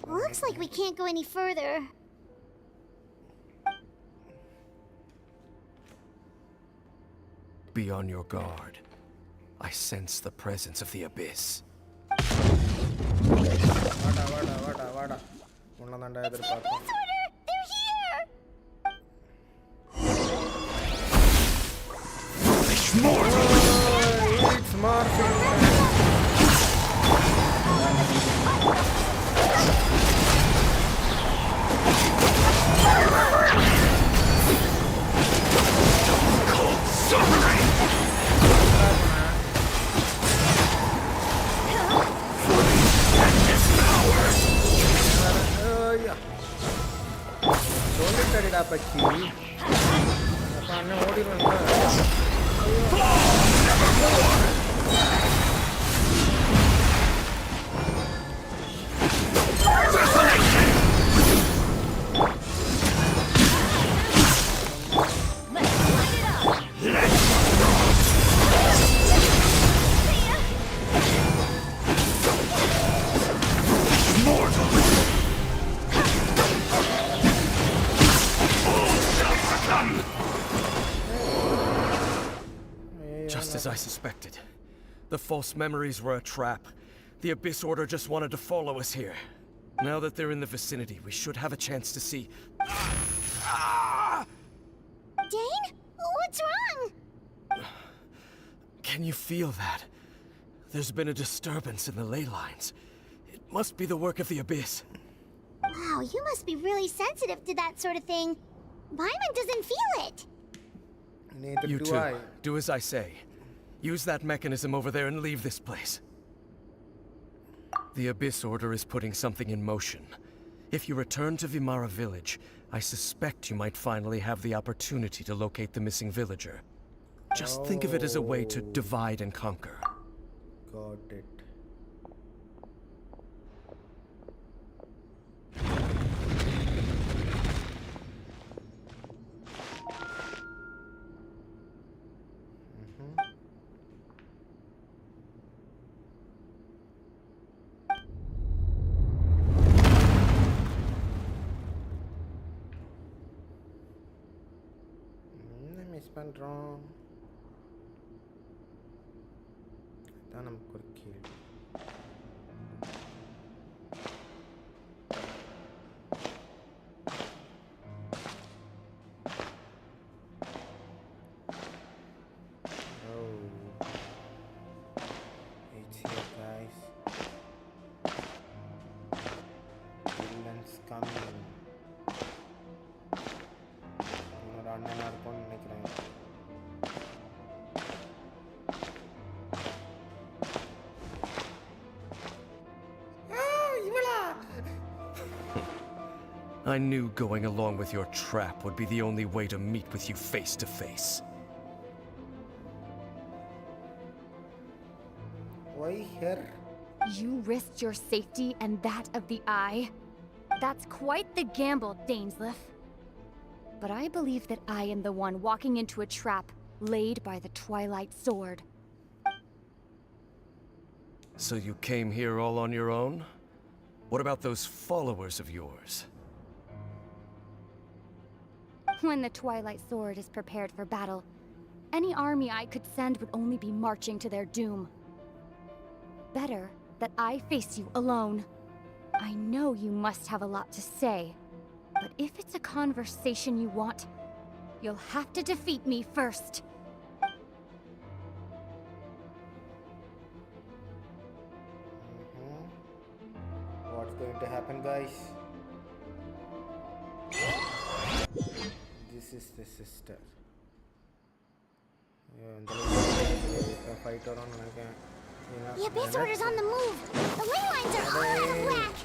Looks like we can't go any further. Be on your guard. I sense the presence of the abyss. It's morphing. Pachhi. Apane odi ranga. The false memories were a trap. The Abyss Order just wanted to follow us here. Now that they're in the vicinity, we should have a chance to see. Dane? What's wrong? Can you feel that? There's been a disturbance in the ley lines. It must be the work of the Abyss. Wow, you must be really sensitive to that sort of thing. Paimon doesn't feel it. Neither You do too. I. Do as I say. Use that mechanism over there and leave this place. The Abyss Order is putting something in motion. If you return to Vimara Village, I suspect you might finally have the opportunity to locate the missing villager. Just think of it as a way to divide and conquer. Got it. Miss பண்ணுறோம் அதான் நமக்கு ஒரு கேள்வி It's here, guys. Villains coming. இன்னொரு அண்ணனா இருக்கும்னு நினைக்கிறேன். I knew going along with your trap would be the only way to meet with you face to face. Why her? You risked your safety and that of the Eye? That's quite the gamble, Dainsleif. But I believe that I am the one walking into a trap laid by the Twilight Sword. So you came here all on your own? What about those followers of yours? When the Twilight Sword is prepared for battle, any army I could send would only be marching to their doom. Better that I face you alone. I know you must have a lot to say, but if it's a conversation you want, you'll have to defeat me first. What's going to happen, guys? This is the sister. Fight around. The Abyss Order's on the move. The ley lines are all out of whack.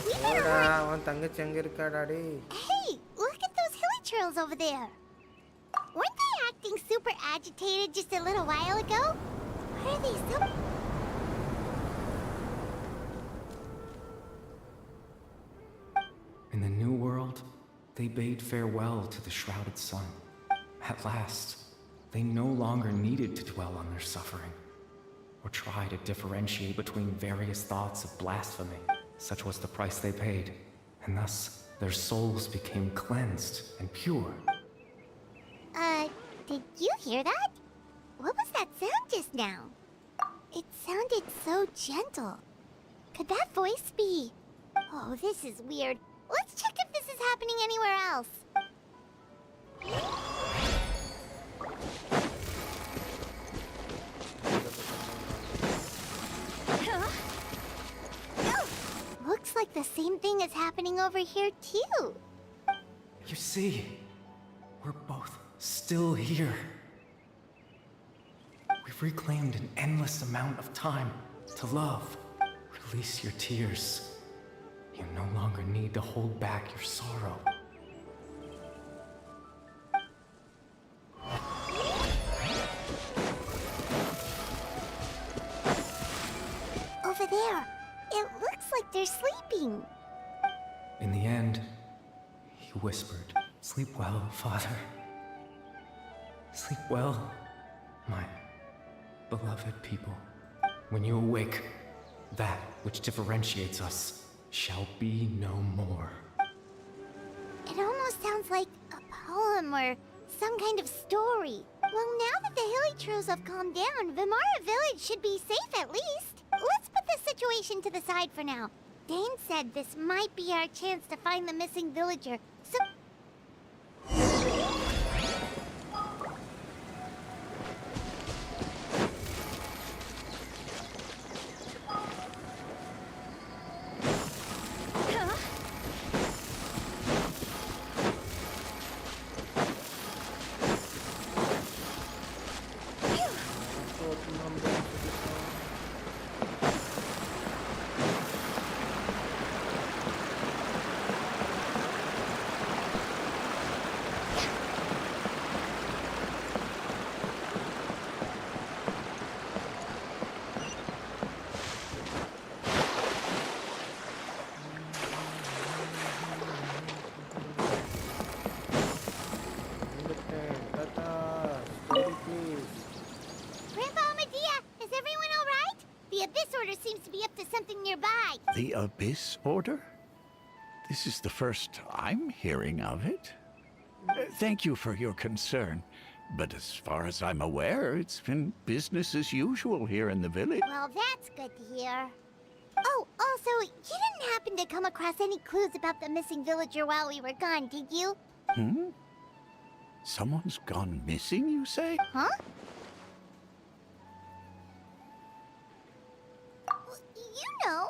We better hurry. Hey, look at those hilly trails over there. Weren't they acting super agitated just a little while ago? Why are they so... In the new world, they bade farewell to the shrouded sun. At last, they no longer needed to dwell on their suffering, or try to differentiate between various thoughts of blasphemy. Such was the price they paid, and thus their souls became cleansed and pure. Did you hear that? What was that sound just now? It sounded so gentle. Could that voice be... Oh, this is weird. Let's check if this is happening anywhere else. Looks like the same thing is happening over here, too. You see, we're both still here. We've reclaimed an endless amount of time to love. Release your tears. You no longer need to hold back your sorrow. Over there. It looks like they're sleeping. In the end, he whispered, "Sleep well, Father. Sleep well, my beloved people. When you awake, that which differentiates us shall be no more." It almost sounds like a poem or some kind of story. Well, now that the Hilly have calmed down, Vimara Village should be safe at least. Let's put this situation to the side for now. Dane said this might be our chance to find the missing villager, so... Seems to be up to something nearby. The Abyss Order? This is the first I'm hearing of it. Thank you for your concern, but as far as I'm aware, it's been business as usual here in the village. Well, that's good to hear. Oh, also, you didn't happen to come across any clues about the missing villager while we were gone, did you? Hmm? Someone's gone missing, you say? Huh? You know,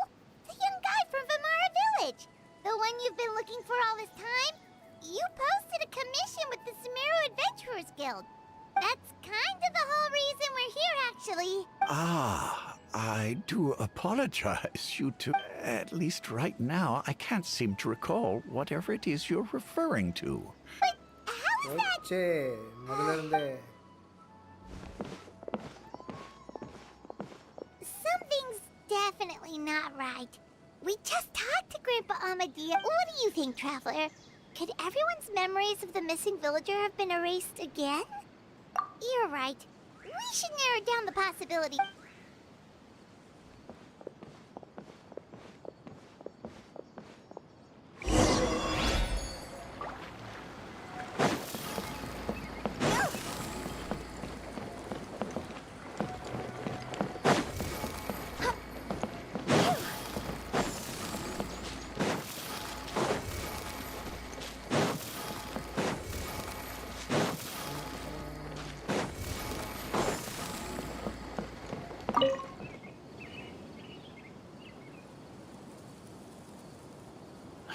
the young guy from Vimara Village. The one you've been looking for all this time. You posted a commission with the Sumeru Adventurers Guild. That's kind of the whole reason we're here, actually. Ah, I do apologize. You two. At least right now, I can't seem to recall whatever it is you're referring to. But how is that? Something's definitely not right. We just talked to Grandpa Amadia. What do you think, Traveler? Could everyone's memories of the missing villager have been erased again? You're right. We should narrow down the possibility.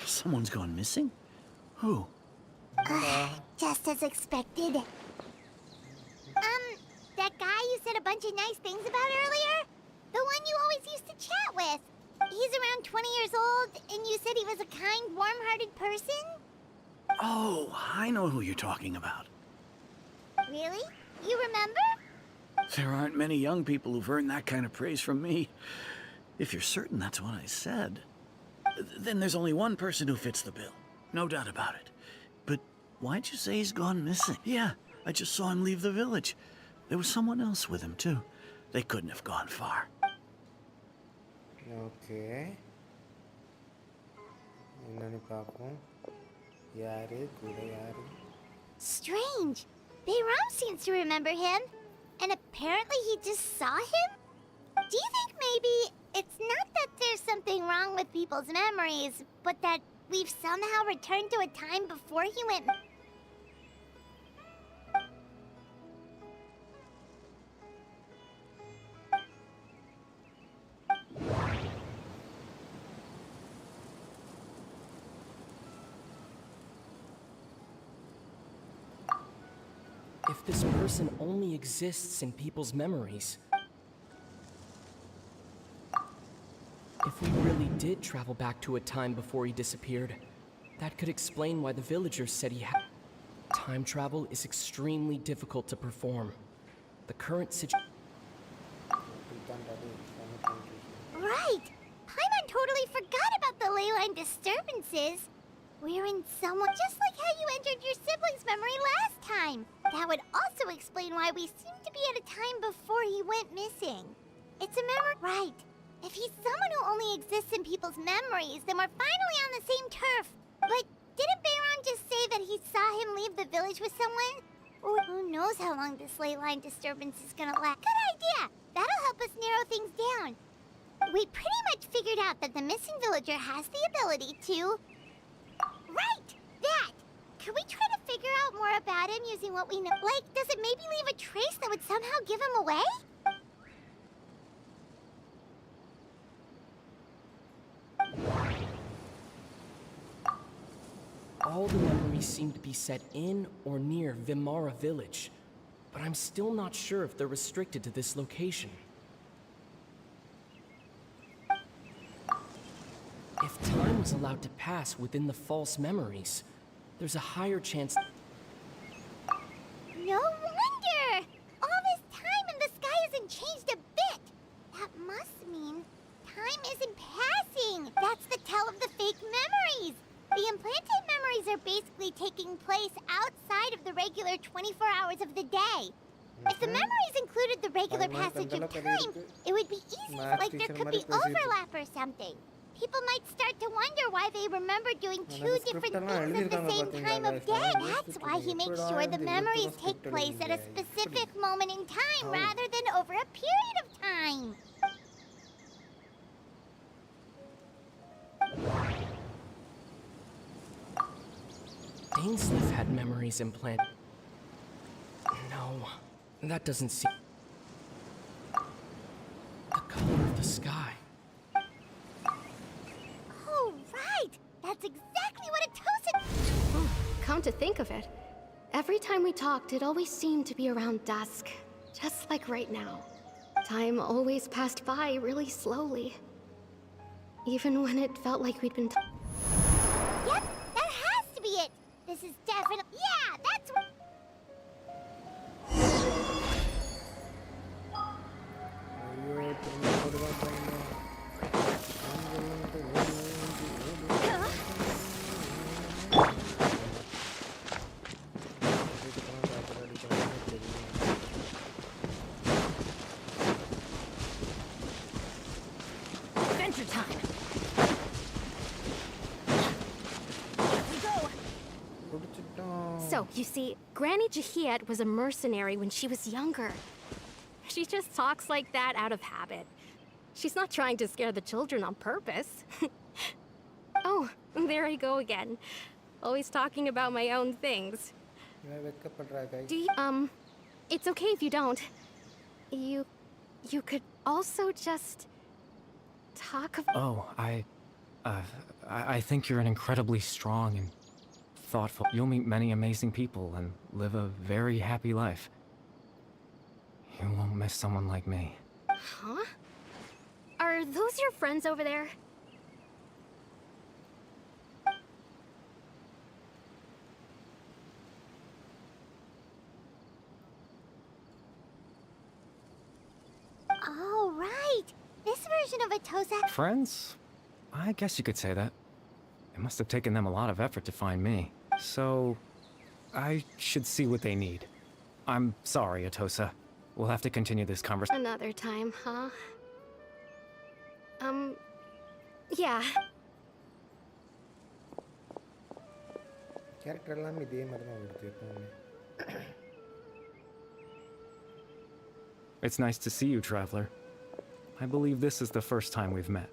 Someone's gone missing? Who? Just as expected. That guy you said a bunch of nice things about earlier? The one you always used to chat with. He's around 20 years old, and you said he was a kind, warm-hearted person? Oh, I know who you're talking about. Really? You remember? There aren't many young people who've earned that kind of praise from me. If you're certain that's what I said, then there's only one person who fits the bill. No doubt about it. But why'd you say he's gone missing? Yeah, I just saw him leave the village. There was someone else with him, too. They couldn't have gone far. Okay. Strange. Bayram seems to remember him. And apparently he just saw him? Do you think maybe it's not that there's something wrong with people's memories, but that we've somehow returned to a time before he went... If this person only exists in people's memories... If we really did travel back to a time before he disappeared, that could explain why the villagers said he had... Time travel is extremely difficult to perform. The current situation... Right! Paimon totally forgot about the ley line disturbances. We're in somewhat just like how you entered your sibling's memory last time. That would also explain why we seem to be at a time before he went missing. It's a memory... Right. If he's someone who only exists in people's memories, then we're finally on the same turf. But didn't Bayron just say that he saw him leave the village with someone? Or who knows how long this ley line disturbance is gonna last. Good idea! That'll help us narrow things down. We pretty much figured out that the missing villager has the ability to... Right! That! Can we try to figure out more about him using what we know? Like, does it maybe leave a trace that would somehow give him away? All the memories seem to be set in or near Vimara village, but I'm still not sure if they're restricted to this location. If time was allowed to pass within the false memories, there's a higher chance... No wonder! All this time and the sky hasn't changed a bit! That must mean time isn't passing! That's the tell of the fake memories! The implanted memories are basically taking place outside of the regular 24 hours of the day. If the memories included the regular passage of time, it would be easy, like there could be overlap or something. People might start to wonder why they remember doing two different things at the same time of day. That's why he makes sure the memories take place at a specific moment in time rather than over a period of time. Dainsleif had memories implanted. No, that doesn't seem... The color of the sky. Oh, right! That's exactly what a toast. Come to think of it, every time we talked, it always seemed to be around dusk. Just like right now. Time always passed by really slowly. Even when it felt like we'd been... Yep, that has to be it! This is definitely... Yeah, that's what... Adventure time! So, you see, Granny Jahiet was a mercenary when she was younger. She just talks like that out of habit. She's not trying to scare the children on purpose. Oh, there I go again. Always talking about my own things. Do you, it's okay if you don't. You could also just talk about... Oh, I think you're an incredibly strong and thoughtful. You'll meet many amazing people and live a very happy life. You won't miss someone like me. Huh? Are those your friends over there? Oh, right! This version of a Tozak... Friends? I guess you could say that. It must have taken them a lot of effort to find me. So, I should see what they need. I'm sorry, Atosa. We'll have to continue this conversation. Another time, huh? Yeah. Character எல்லாமே இதே மாதிரி தான் வருது எப்பவுமே. It's nice to see you, Traveler. I believe this is the first time we've met.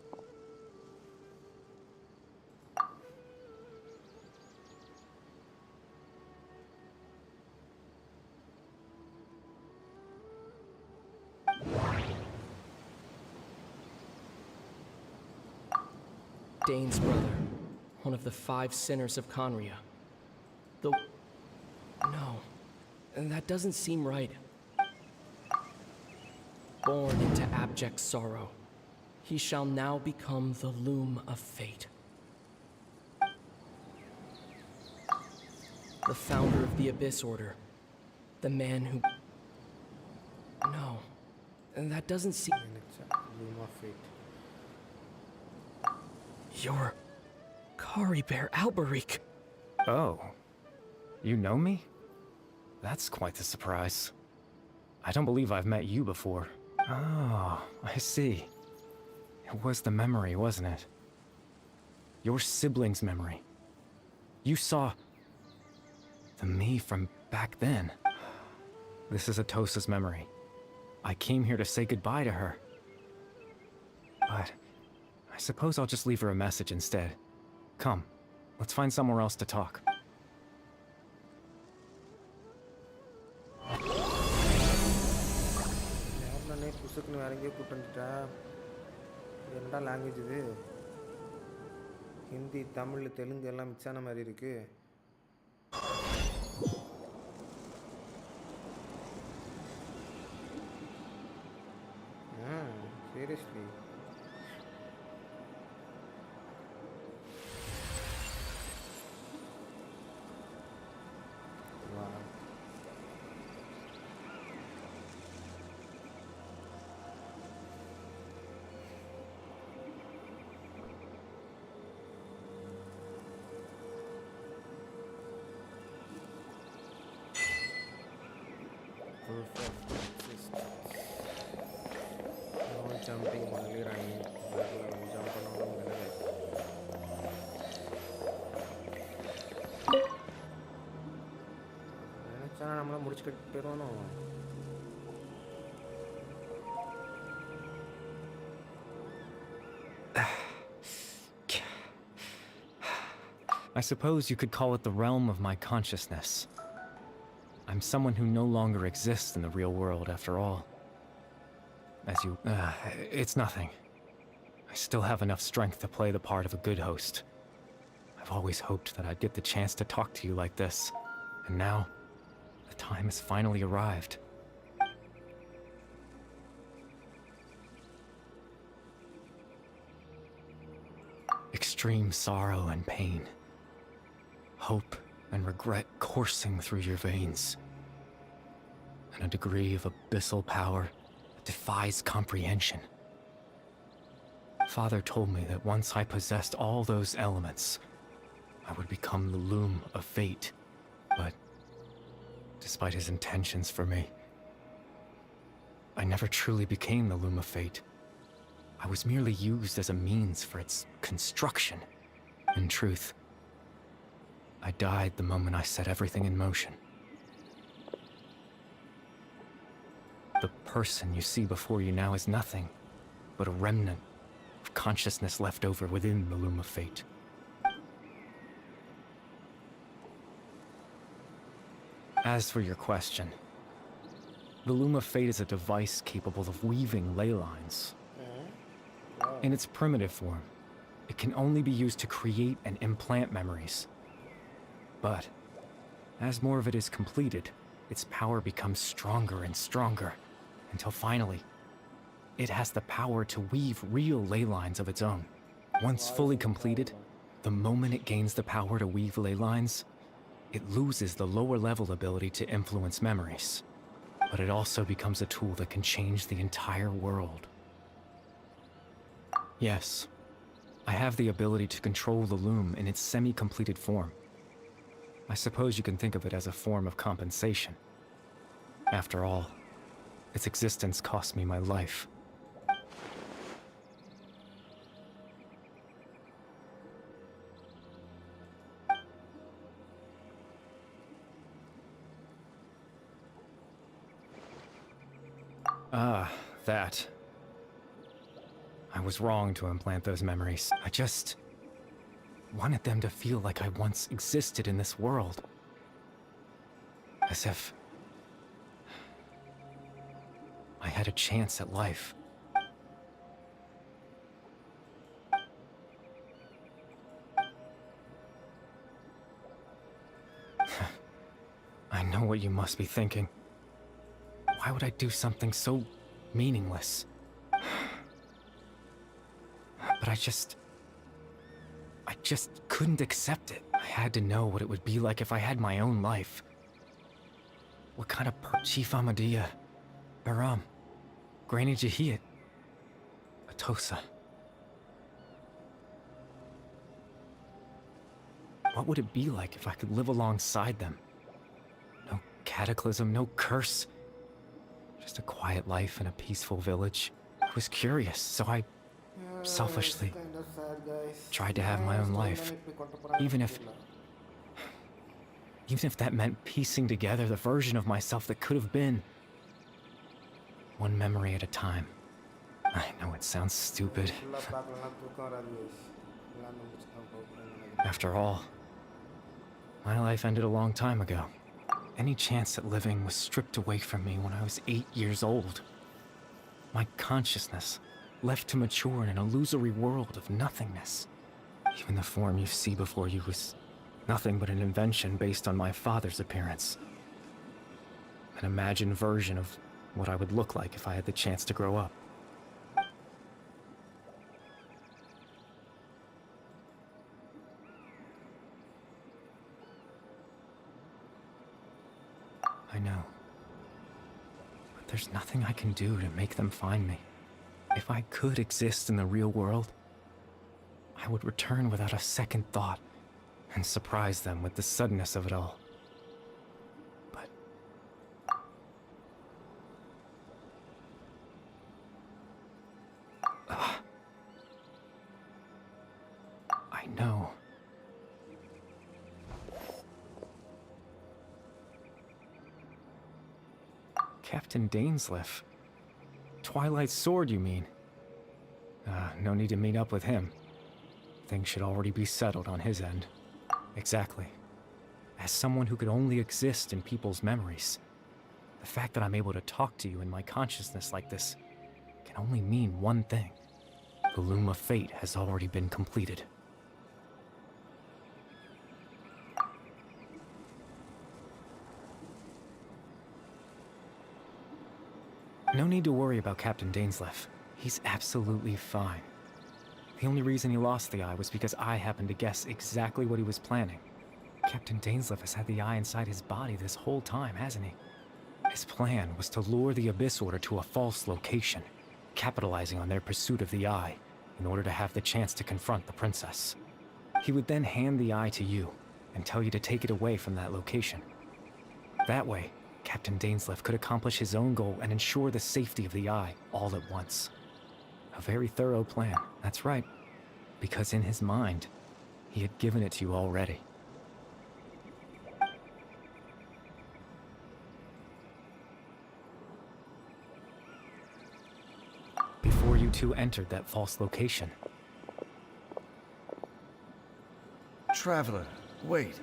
Dane's brother, one of the 5 sinners of Conria. No, that doesn't seem right. Born into abject sorrow, he shall now become the loom of fate. The founder of the Abyss Order, the man who... No, that doesn't seem... Loom of Fate. You're... Kari Bear Alberic. Oh. You know me? That's quite the surprise. I don't believe I've met you before. Oh, I see. It was the memory, wasn't it? Your sibling's memory. You saw... the me from back then. This is Atosa's memory. I came here to say goodbye to her. But I suppose I'll just leave her a message instead. Come, let's find somewhere else to talk. யாருனே புசுக்குன்னு வேற எங்கேயோ கூட்டு வந்துட்டா. இது என்னடா language இது? ஹிந்தி, தமிழ், தெலுங்கு எல்லாம் mix ஆன மாதிரி இருக்கு. Seriously. Wow. Jumping only running, jump along நினைச்சா நம்மள முடிச்சுக்கிட்டு போயிடுவானோ. I suppose you could call it the realm of my consciousness. I'm someone who no longer exists in the real world, after all. It's nothing. I still have enough strength to play the part of a good host. I've always hoped that I'd get the chance to talk to you like this, and now, the time has finally arrived. Extreme sorrow and pain. Hope and regret coursing through your veins. And a degree of abyssal power that defies comprehension. Father told me that once I possessed all those elements, I would become the loom of fate. But despite his intentions for me, I never truly became the loom of fate. I was merely used as a means for its construction. In truth, I died the moment I set everything in motion. The person you see before you now is nothing but a remnant of consciousness left over within the loom of fate. As for your question, the loom of fate is a device capable of weaving ley lines. In its primitive form, it can only be used to create and implant memories. But as more of it is completed, its power becomes stronger and stronger, until finally, it has the power to weave real ley lines of its own. Once fully completed, the moment it gains the power to weave ley lines, it loses the lower level ability to influence memories. But it also becomes a tool that can change the entire world. Yes, I have the ability to control the loom in its semi-completed form. I suppose you can think of it as a form of compensation. After all, its existence cost me my life. Ah, that. I was wrong to implant those memories. I just wanted them to feel like I once existed in this world. As if I had a chance at life. I know what you must be thinking. Why would I do something so meaningless? But I just couldn't accept it. I had to know what it would be like if I had my own life. What kind of Chief Amadia, Baram, Granny Jahiyat, Atosa. What would it be like if I could live alongside them? No cataclysm, no curse. Just a quiet life in a peaceful village. I was curious, so I selfishly tried to have my own life. Even if Even if that meant piecing together the version of myself that could have been. One memory at a time. I know it sounds stupid. After all, my life ended a long time ago. Any chance at living was stripped away from me when I was 8 years old. My consciousness left to mature in an illusory world of nothingness. Even the form you see before you was nothing but an invention based on my father's appearance. An imagined version of what I would look like if I had the chance to grow up. I know. But there's nothing I can do to make them find me. If I could exist in the real world, I would return without a second thought and surprise them with the suddenness of it all. But I know. Captain Dainsleif. Twilight Sword, you mean? No need to meet up with him. Things should already be settled on his end. Exactly. As someone who could only exist in people's memories, the fact that I'm able to talk to you in my consciousness like this can only mean one thing. The Loom of Fate has already been completed. No need to worry about Captain Dainsleif. He's absolutely fine. The only reason he lost the eye was because I happened to guess exactly what he was planning. Captain Dainsleif has had the eye inside his body this whole time, hasn't he? His plan was to lure the Abyss Order to a false location, capitalizing on their pursuit of the eye in order to have the chance to confront the princess. He would then hand the eye to you and tell you to take it away from that location. That way, Captain Dainsleif could accomplish his own goal and ensure the safety of the eye all at once. A very thorough plan, that's right. Because in his mind, he had given it to you already. Before you two entered that false location. Traveler, wait.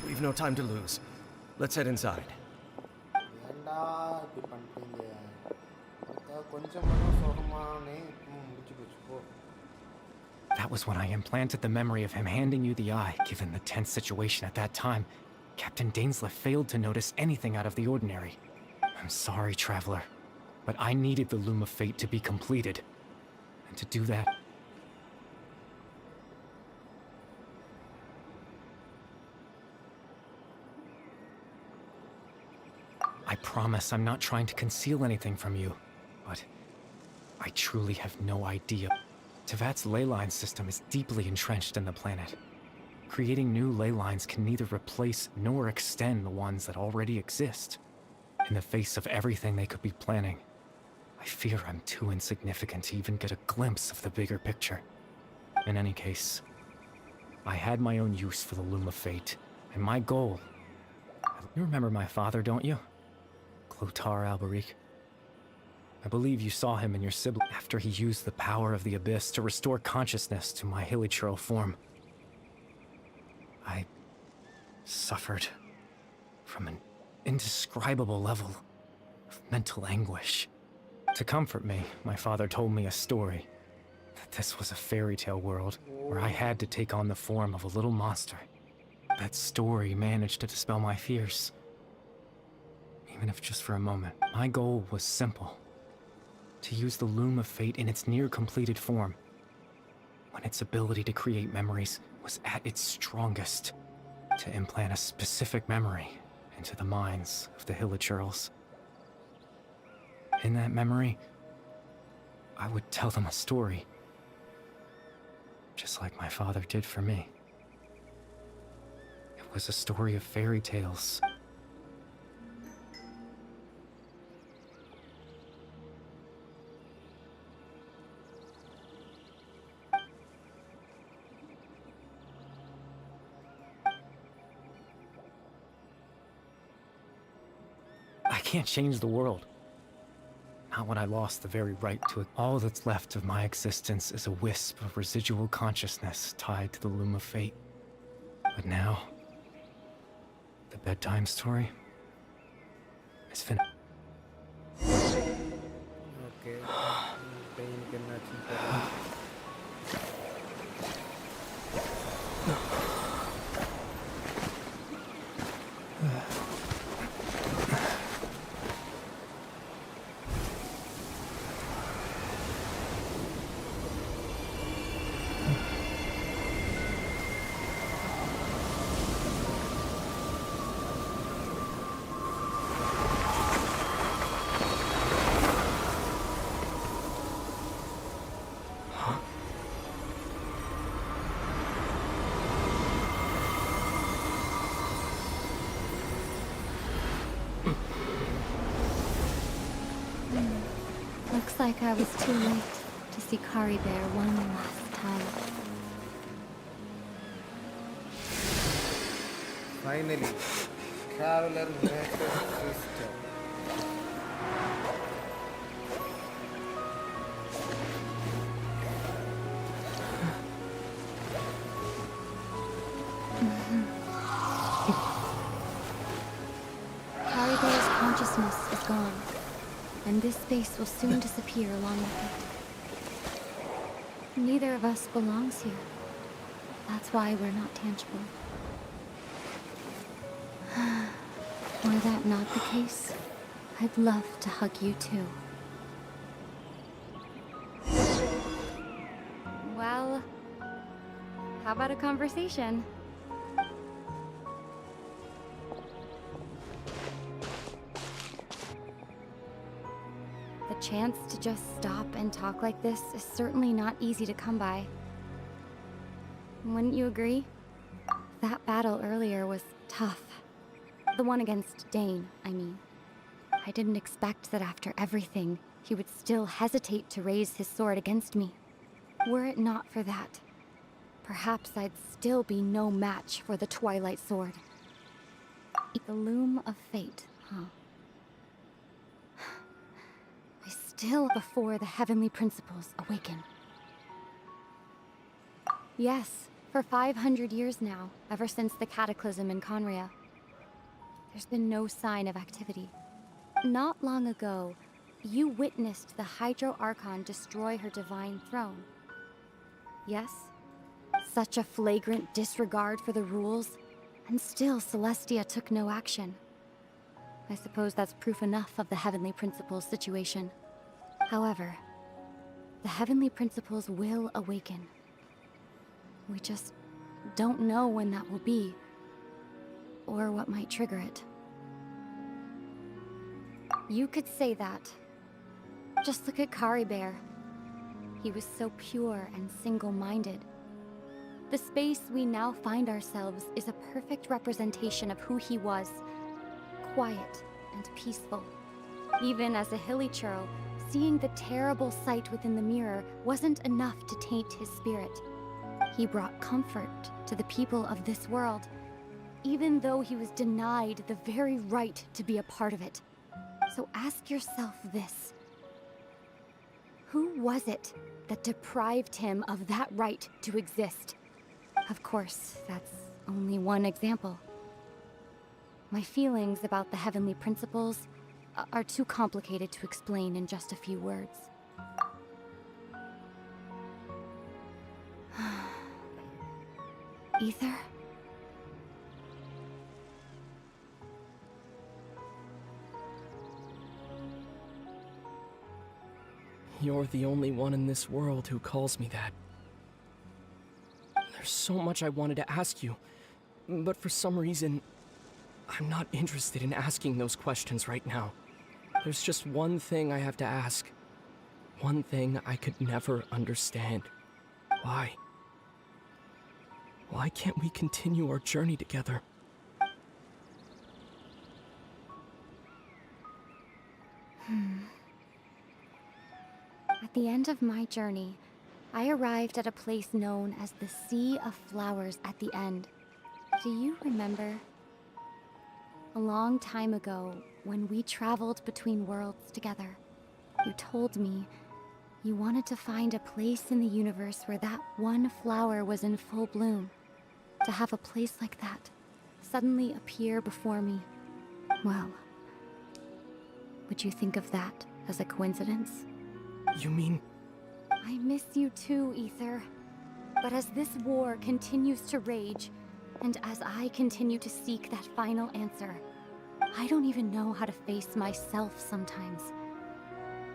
We've no time to lose. Let's head inside. ஏன்டா இப்படி பண்றீங்க? கொஞ்சம் மட்டும் சோகமானே முடிச்சு போச்சு போ. That was when I implanted the memory of him handing you the eye. Given the tense situation at that time, Captain Dainsleif failed to notice anything out of the ordinary. I'm sorry, Traveler, but I needed the Loom of Fate to be completed. And to do that, I promise I'm not trying to conceal anything from you, but I truly have no idea. Tevat's ley line system is deeply entrenched in the planet. Creating new ley lines can neither replace nor extend the ones that already exist. In the face of everything they could be planning, I fear I'm too insignificant to even get a glimpse of the bigger picture. In any case, I had my own use for the Loom of Fate, and my goal... You remember my father, don't you? Clotar Alberic. I believe you saw him and your sibling after he used the power of the Abyss to restore consciousness to my hilichurl form. I suffered from an indescribable level of mental anguish. To comfort me, my father told me a story, that this was a fairy tale world where I had to take on the form of a little monster. That story managed to dispel my fears. Even if just for a moment. My goal was simple. To use the Loom of Fate in its near-completed form, when its ability to create memories was at its strongest, to implant a specific memory into the minds of the hilichurls. In that memory, I would tell them a story, just like my father did for me. It was a story of fairy tales. can't change the world. Not when I lost the very right to it. All that's left of my existence is a wisp of residual consciousness tied to the loom of fate. But now, the bedtime story is finished. Okay. Pain करना चाहिए. Looks like I was too late to see Kari Bear one last time. Finally, traveler met his sister. Kari Bear's consciousness is gone, and this space will soon disappear along with it. Neither of us belongs here. That's why we're not tangible. Were that not the case, I'd love to hug you too. Well, how about a conversation? The chance to just stop and talk like this is certainly not easy to come by. Wouldn't you agree? That battle earlier was tough. The one against Dane, I mean. I didn't expect that after everything, he would still hesitate to raise his sword against me. Were it not for that, perhaps I'd still be no match for the Twilight Sword. The loom of fate, huh? Still before the heavenly principles awaken. Yes, for 500 years now, ever since the cataclysm in Conria, there's been no sign of activity. Not long ago, you witnessed the Hydro Archon destroy her divine throne. Yes? Such a flagrant disregard for the rules, and still Celestia took no action. I suppose that's proof enough of the heavenly principles situation. However, the heavenly principles will awaken. We just don't know when that will be, or what might trigger it. You could say that. Just look at Kari Bear. He was so pure and single-minded. The space we now find ourselves is a perfect representation of who he was. Quiet and peaceful. Even as a hilly churl, seeing the terrible sight within the mirror wasn't enough to taint his spirit. He brought comfort to the people of this world, even though he was denied the very right to be a part of it. So ask yourself this. Who was it that deprived him of that right to exist? Of course, that's only one example. My feelings about the heavenly principles are too complicated to explain in just a few words. Ether? You're the only one in this world who calls me that. There's so much I wanted to ask you, but for some reason, I'm not interested in asking those questions right now. There's just one thing I have to ask. One thing I could never understand. Why? Why can't we continue our journey together? At the end of my journey, I arrived at a place known as the Sea of Flowers at the end. Do you remember? A long time ago, when we traveled between worlds together, you told me you wanted to find a place in the universe where that one flower was in full bloom. To have a place like that suddenly appear before me, well, would you think of that as a coincidence? You mean... I miss you too, Ether. But as this war continues to rage, and as I continue to seek that final answer, I don't even know how to face myself sometimes,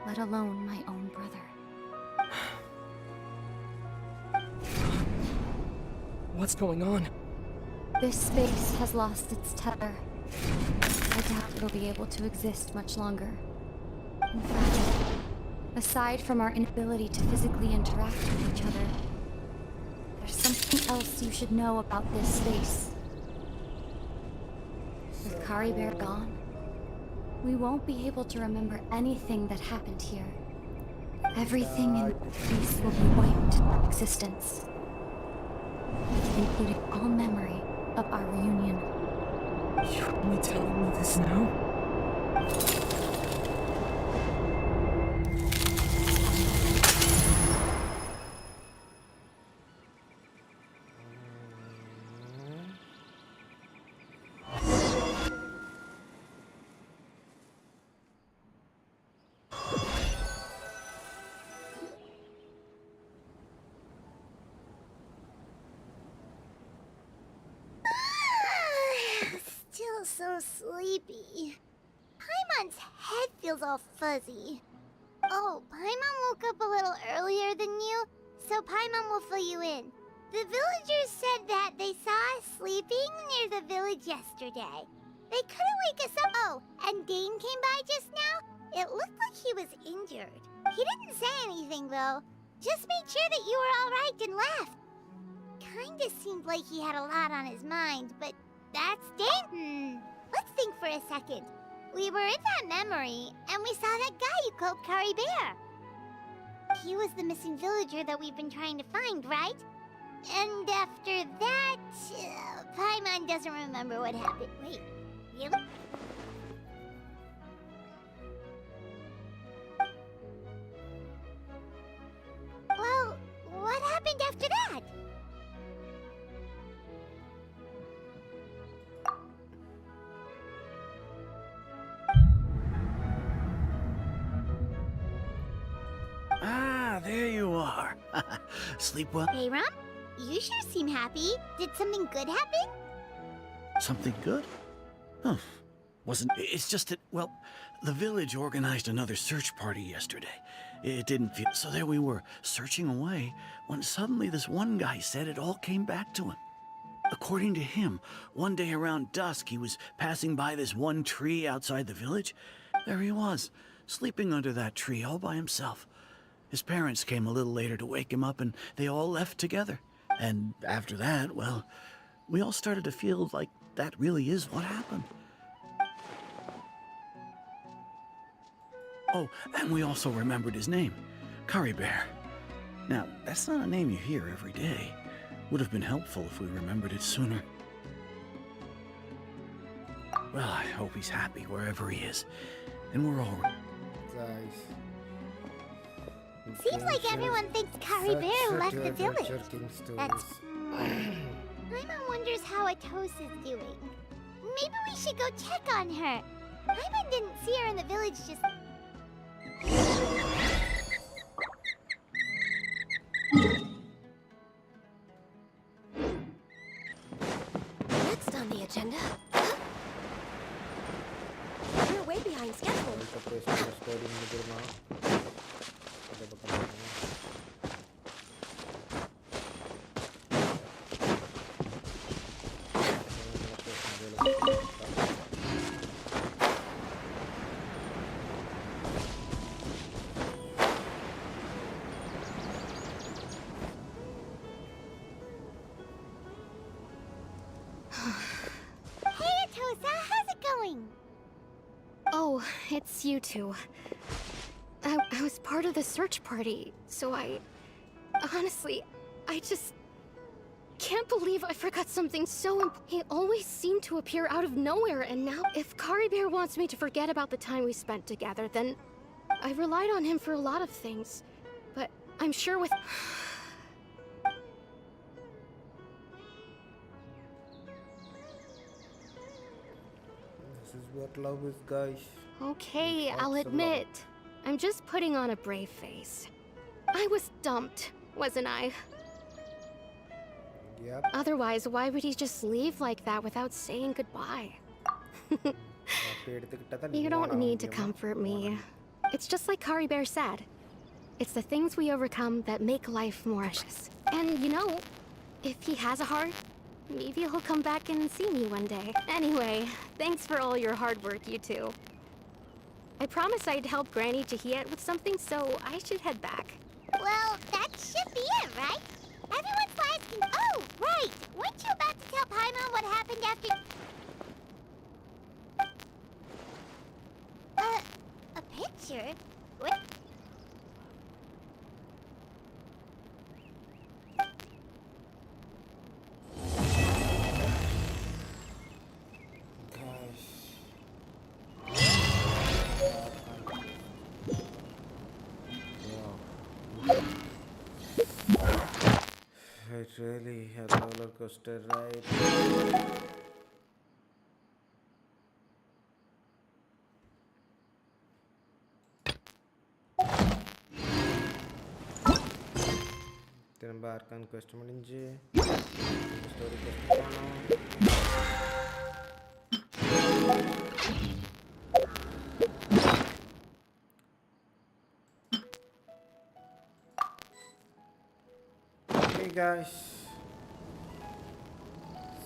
let alone my own brother. What's going on? This space has lost its tether. I doubt it'll be able to exist much longer. In fact, aside from our inability to physically interact with each other, there's something else you should know about this space. With Kari Bear gone, we won't be able to remember anything that happened here. Everything in this space will be wiped from existence, including all memory of our reunion. You're only telling me this now? Still so sleepy. Paimon's head feels all fuzzy. Oh, Paimon woke up a little earlier than you, so Paimon will fill you in. The villagers said that they saw us sleeping near the village yesterday. They couldn't wake us up. Oh, and Dane came by just now. It looked like he was injured. He didn't say anything, though. Just made sure that you were all right and left. Kinda seemed like he had a lot on his mind, but that's Dane. Let's think for a second. We were in that memory, and we saw that guy you called Kari Bear. He was the missing villager that we've been trying to find, right? And after that, Paimon doesn't remember what happened. Wait, really? Well, what happened after that? Ah, there you are. Sleep well? Hey, Ram? You sure seem happy. Did something good happen? Something good? Huh. It's just that, well, the village organized another search party yesterday. It didn't feel... So there we were, searching away, when suddenly this one guy said it all came back to him. According to him, one day around dusk, he was passing by this one tree outside the village. There he was, sleeping under that tree all by himself. His parents came a little later to wake him up, and they all left together. And after that, well, we all started to feel like that really is what happened. Oh, and we also remembered his name, Kari Bear. Now, that's not a name you hear every day. Would have been helpful if we remembered it sooner. Well, I hope he's happy wherever he is. And we're all... Guys. Seems like everyone thinks Kari Bear left the village. That's... Paimon wonders how Atos is doing. Maybe we should go check on her. Paimon didn't see her in the village just... Next on the agenda... We're way behind schedule. Hey, Atosa, how's it going? Oh, it's you two. I was part of the search party, so honestly, I just... can't believe I forgot something so important. He always seemed to appear out of nowhere, and now if Kari Bear wants me to forget about the time we spent together, then I relied on him for a lot of things. But I'm sure with... This is what love is, guys. Okay, Lots I'll of love. admit. I'm just putting on a brave face. I was dumped, wasn't I? Yep. Otherwise, why would he just leave like that without saying goodbye? You don't need to comfort me. It's just like Kari Bear said. It's the things we overcome that make life more precious. And you know, if he has a heart, maybe he'll come back and see me one day. Anyway, thanks for all your hard work, you two. I promised I'd help Granny Jahiet with something, so I should head back. Well, that should be it, right? Everyone's lives can... Oh, right! Weren't you about to tell Paimon what happened after... A picture? What? It's really a roller coaster ride. திரும்ப argon quest முடிஞ்சு story quest போனோம். Hey guys,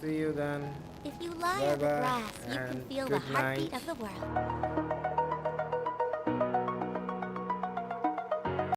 see you then. If you lie on the Bye-bye, grass, you can and feel the good heartbeat night. of the world.